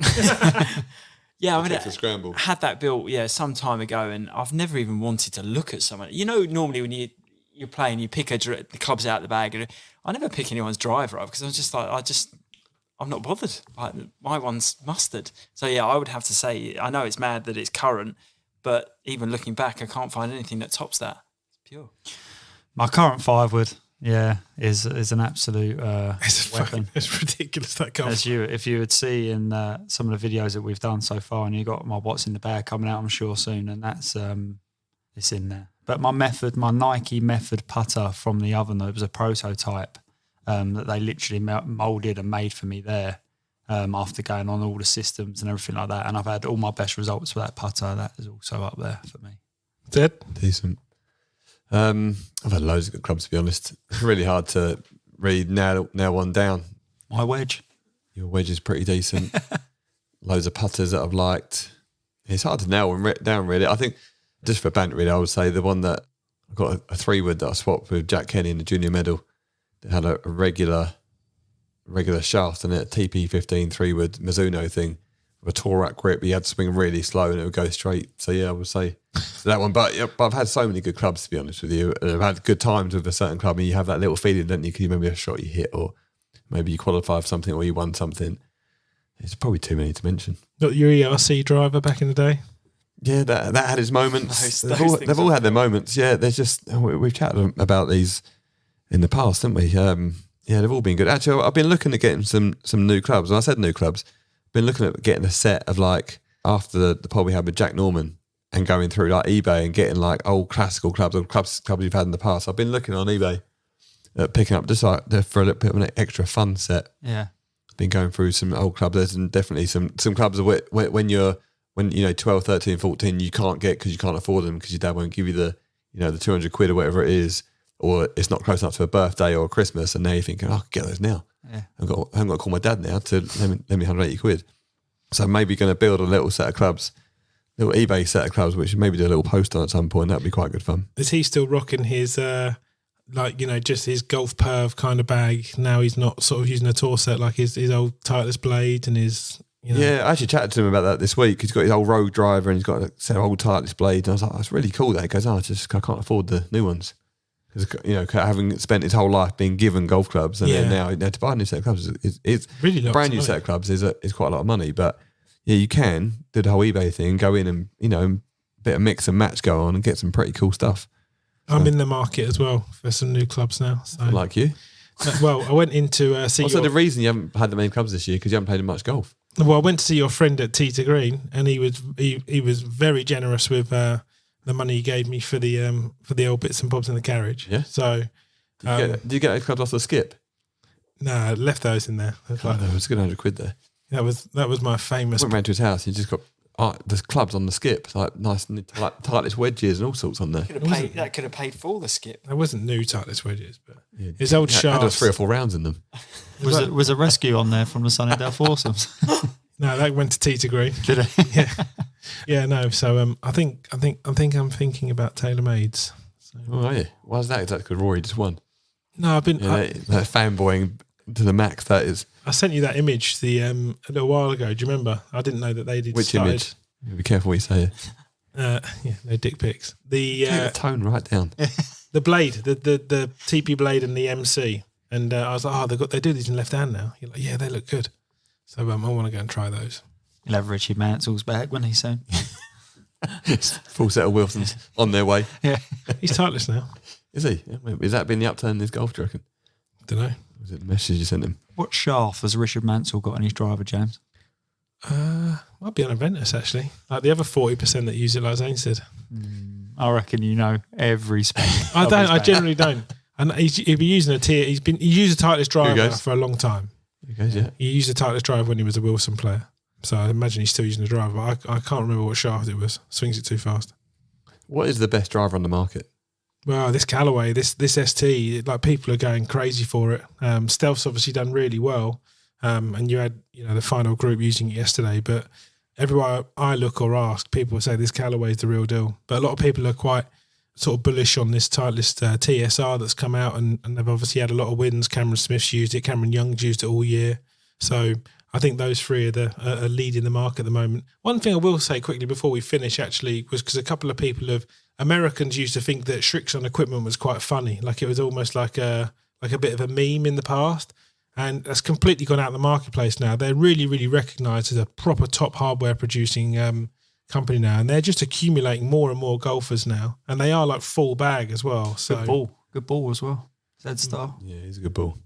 Yeah, I mean, scramble. I had that built, some time ago, and I've never even wanted to look at someone. Normally when you're playing, you pick the clubs out of the bag, and I never pick anyone's driver up, because I was just like, I'm not bothered. Like, my one's mustard. So yeah, I would have to say, I know it's mad that it's current, but even looking back, I can't find anything that tops that. It's pure. My current 5-wood Yeah, is an absolute weapon. It's ridiculous, that golf. If you would see in some of the videos that we've done so far, and you got my What's in the Bag coming out, I'm sure soon, and that's it's in there. But my Nike Method putter from the oven, though, it was a prototype that they literally molded and made for me there after going on all the systems and everything like that. And I've had all my best results for that putter. That is also up there for me. Dead? Decent. I've had loads of good clubs, to be honest. It's really hard to really nail one down. My wedge. Your wedge is pretty decent. Loads of putters that I've liked. It's hard to nail one down, really. I think, just for banter, really, I would say the one that I got a 3-wood that I swapped with Jack Kenny in the junior medal. They had a regular shaft and a TP15 3-wood Mizuno thing with a Torak grip. You had to swing really slow and it would go straight. So yeah, I would say that one. But I've had so many good clubs, to be honest with you. I've had good times with a certain club, and you have that little feeling, don't you? Because you remember a shot you hit, or maybe you qualified for something, or you won something. It's probably too many to mention. Got your ERC driver back in the day? Yeah, that had its moments. They've all had their moments. Yeah, there's just, we've chatted about these in the past, haven't we? Yeah, they've all been good. Actually, I've been looking at getting some new clubs. When I said new clubs, I've been looking at getting a set of, like, after the pod we had with Jack Norman, and going through like eBay and getting like old classical clubs or clubs you've had in the past. I've been looking on eBay at picking up just like for a little bit of an extra fun set. Yeah. Been going through some old clubs. There's definitely some clubs when you're 12, 13, 14, you can't get because you can't afford them because your dad won't give you the 200 quid or whatever it is, or it's not close enough to a birthday or Christmas, and now you're thinking, I can get those now. Yeah. I haven't got to call my dad now to let me 180 quid. So maybe going to build a little set of clubs, little eBay set of clubs, which maybe do a little post on at some point. That'd be quite good fun. Is he still rocking his just his golf perv kind of bag? Now he's not sort of using a tour set like his old Titleist blade and his. Yeah, I actually chatted to him about that this week. He's got his old Rogue driver and he's got a set of old Titleist blades. And I was like, that's really cool. That he goes, I can't afford the new ones. Because having spent his whole life being given golf clubs, and then now to buy a new set of clubs, it's really a brand new set of clubs is quite a lot of money. But yeah, you can do the whole eBay thing, go in and a bit of mix and match go on and get some pretty cool stuff. I'm in the market as well for some new clubs now. So. Like you? Well, I went in to see. Also, the reason you haven't had that many clubs this year because you haven't played much golf. Well, I went to see your friend at Teeter Green, and he was very generous with the money he gave me for the old bits and bobs in the garage. Yeah. So, did you get those clubs off the skip? No, I left those in there. It was a good 100 quid there. That was my famous. I went round to his house. He just got there's clubs on the skip, like nice Titleist wedges and all sorts on there. That could have paid for the skip. That wasn't new Titleist wedges, but his old shafts. Had 3 or 4 rounds in them. Was a rescue on there from the Sunnydale foursomes? No, that went to Teeter Green. Did it? Yeah, no. So I think I'm thinking about TaylorMades. So. Oh, are you? Why is that? Is that because Rory just won? No, I've been that fanboying to the max. That is. I sent you that image a little while ago. Do you remember? I didn't know that they did. Which image? Be careful what you say. No dick pics. Take the tone right down. The blade, the TP blade and the MC, and I was like, they do these in left hand now. You're like, yeah, they look good. So I want to go and try those. You'll have Richie Mansell's back when he's soon. Full set of Wilsons on their way. Yeah, he's Titleist now. Is he? Is that been the upturn in his golf, do you reckon? Don't know. Was it the message you sent him? What shaft has Richard Mansell got on his driver, James? Might be on Aventus, actually. Like the other 40% that use it, like Zane said. I reckon you know every spec. I generally don't. And he'll be using he used a Titleist driver for a long time. He goes, yeah. He used a Titleist driver when he was a Wilson player. So I imagine he's still using the driver, but I can't remember what shaft it was. Swings it too fast. What is the best driver on the market? Well, this Callaway, this ST, like people are going crazy for it. Stealth's obviously done really well, and you had the final group using it yesterday. But everywhere I look or ask, people say this Callaway is the real deal. But a lot of people are quite sort of bullish on this Titleist TSR that's come out, and they've obviously had a lot of wins. Cameron Smith's used it, Cameron Young's used it all year. So I think those three are leading the market at the moment. One thing I will say quickly before we finish actually was because a couple of people Americans used to think that Shrixon equipment was quite funny, like it was almost like a bit of a meme in the past, and that's completely gone out of the marketplace now. They're really, really recognised as a proper top hardware producing company now, and they're just accumulating more and more golfers now, and they are like full bag as well. So Good ball as well. Z-Star. Yeah, he's a good ball.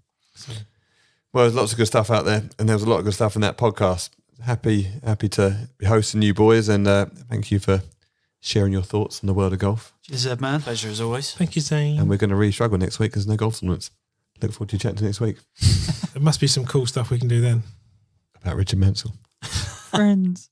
Well, there's lots of good stuff out there, and there was a lot of good stuff in that podcast. Happy to be hosting you boys, and thank you for sharing your thoughts on the world of golf. Cheers, Ed, man. Pleasure as always. Thank you, Zane. And we're going to really struggle next week because there's no golf tournaments. Look forward to chatting to next week There must be some cool stuff we can do then. about Richard Mansell. Friends.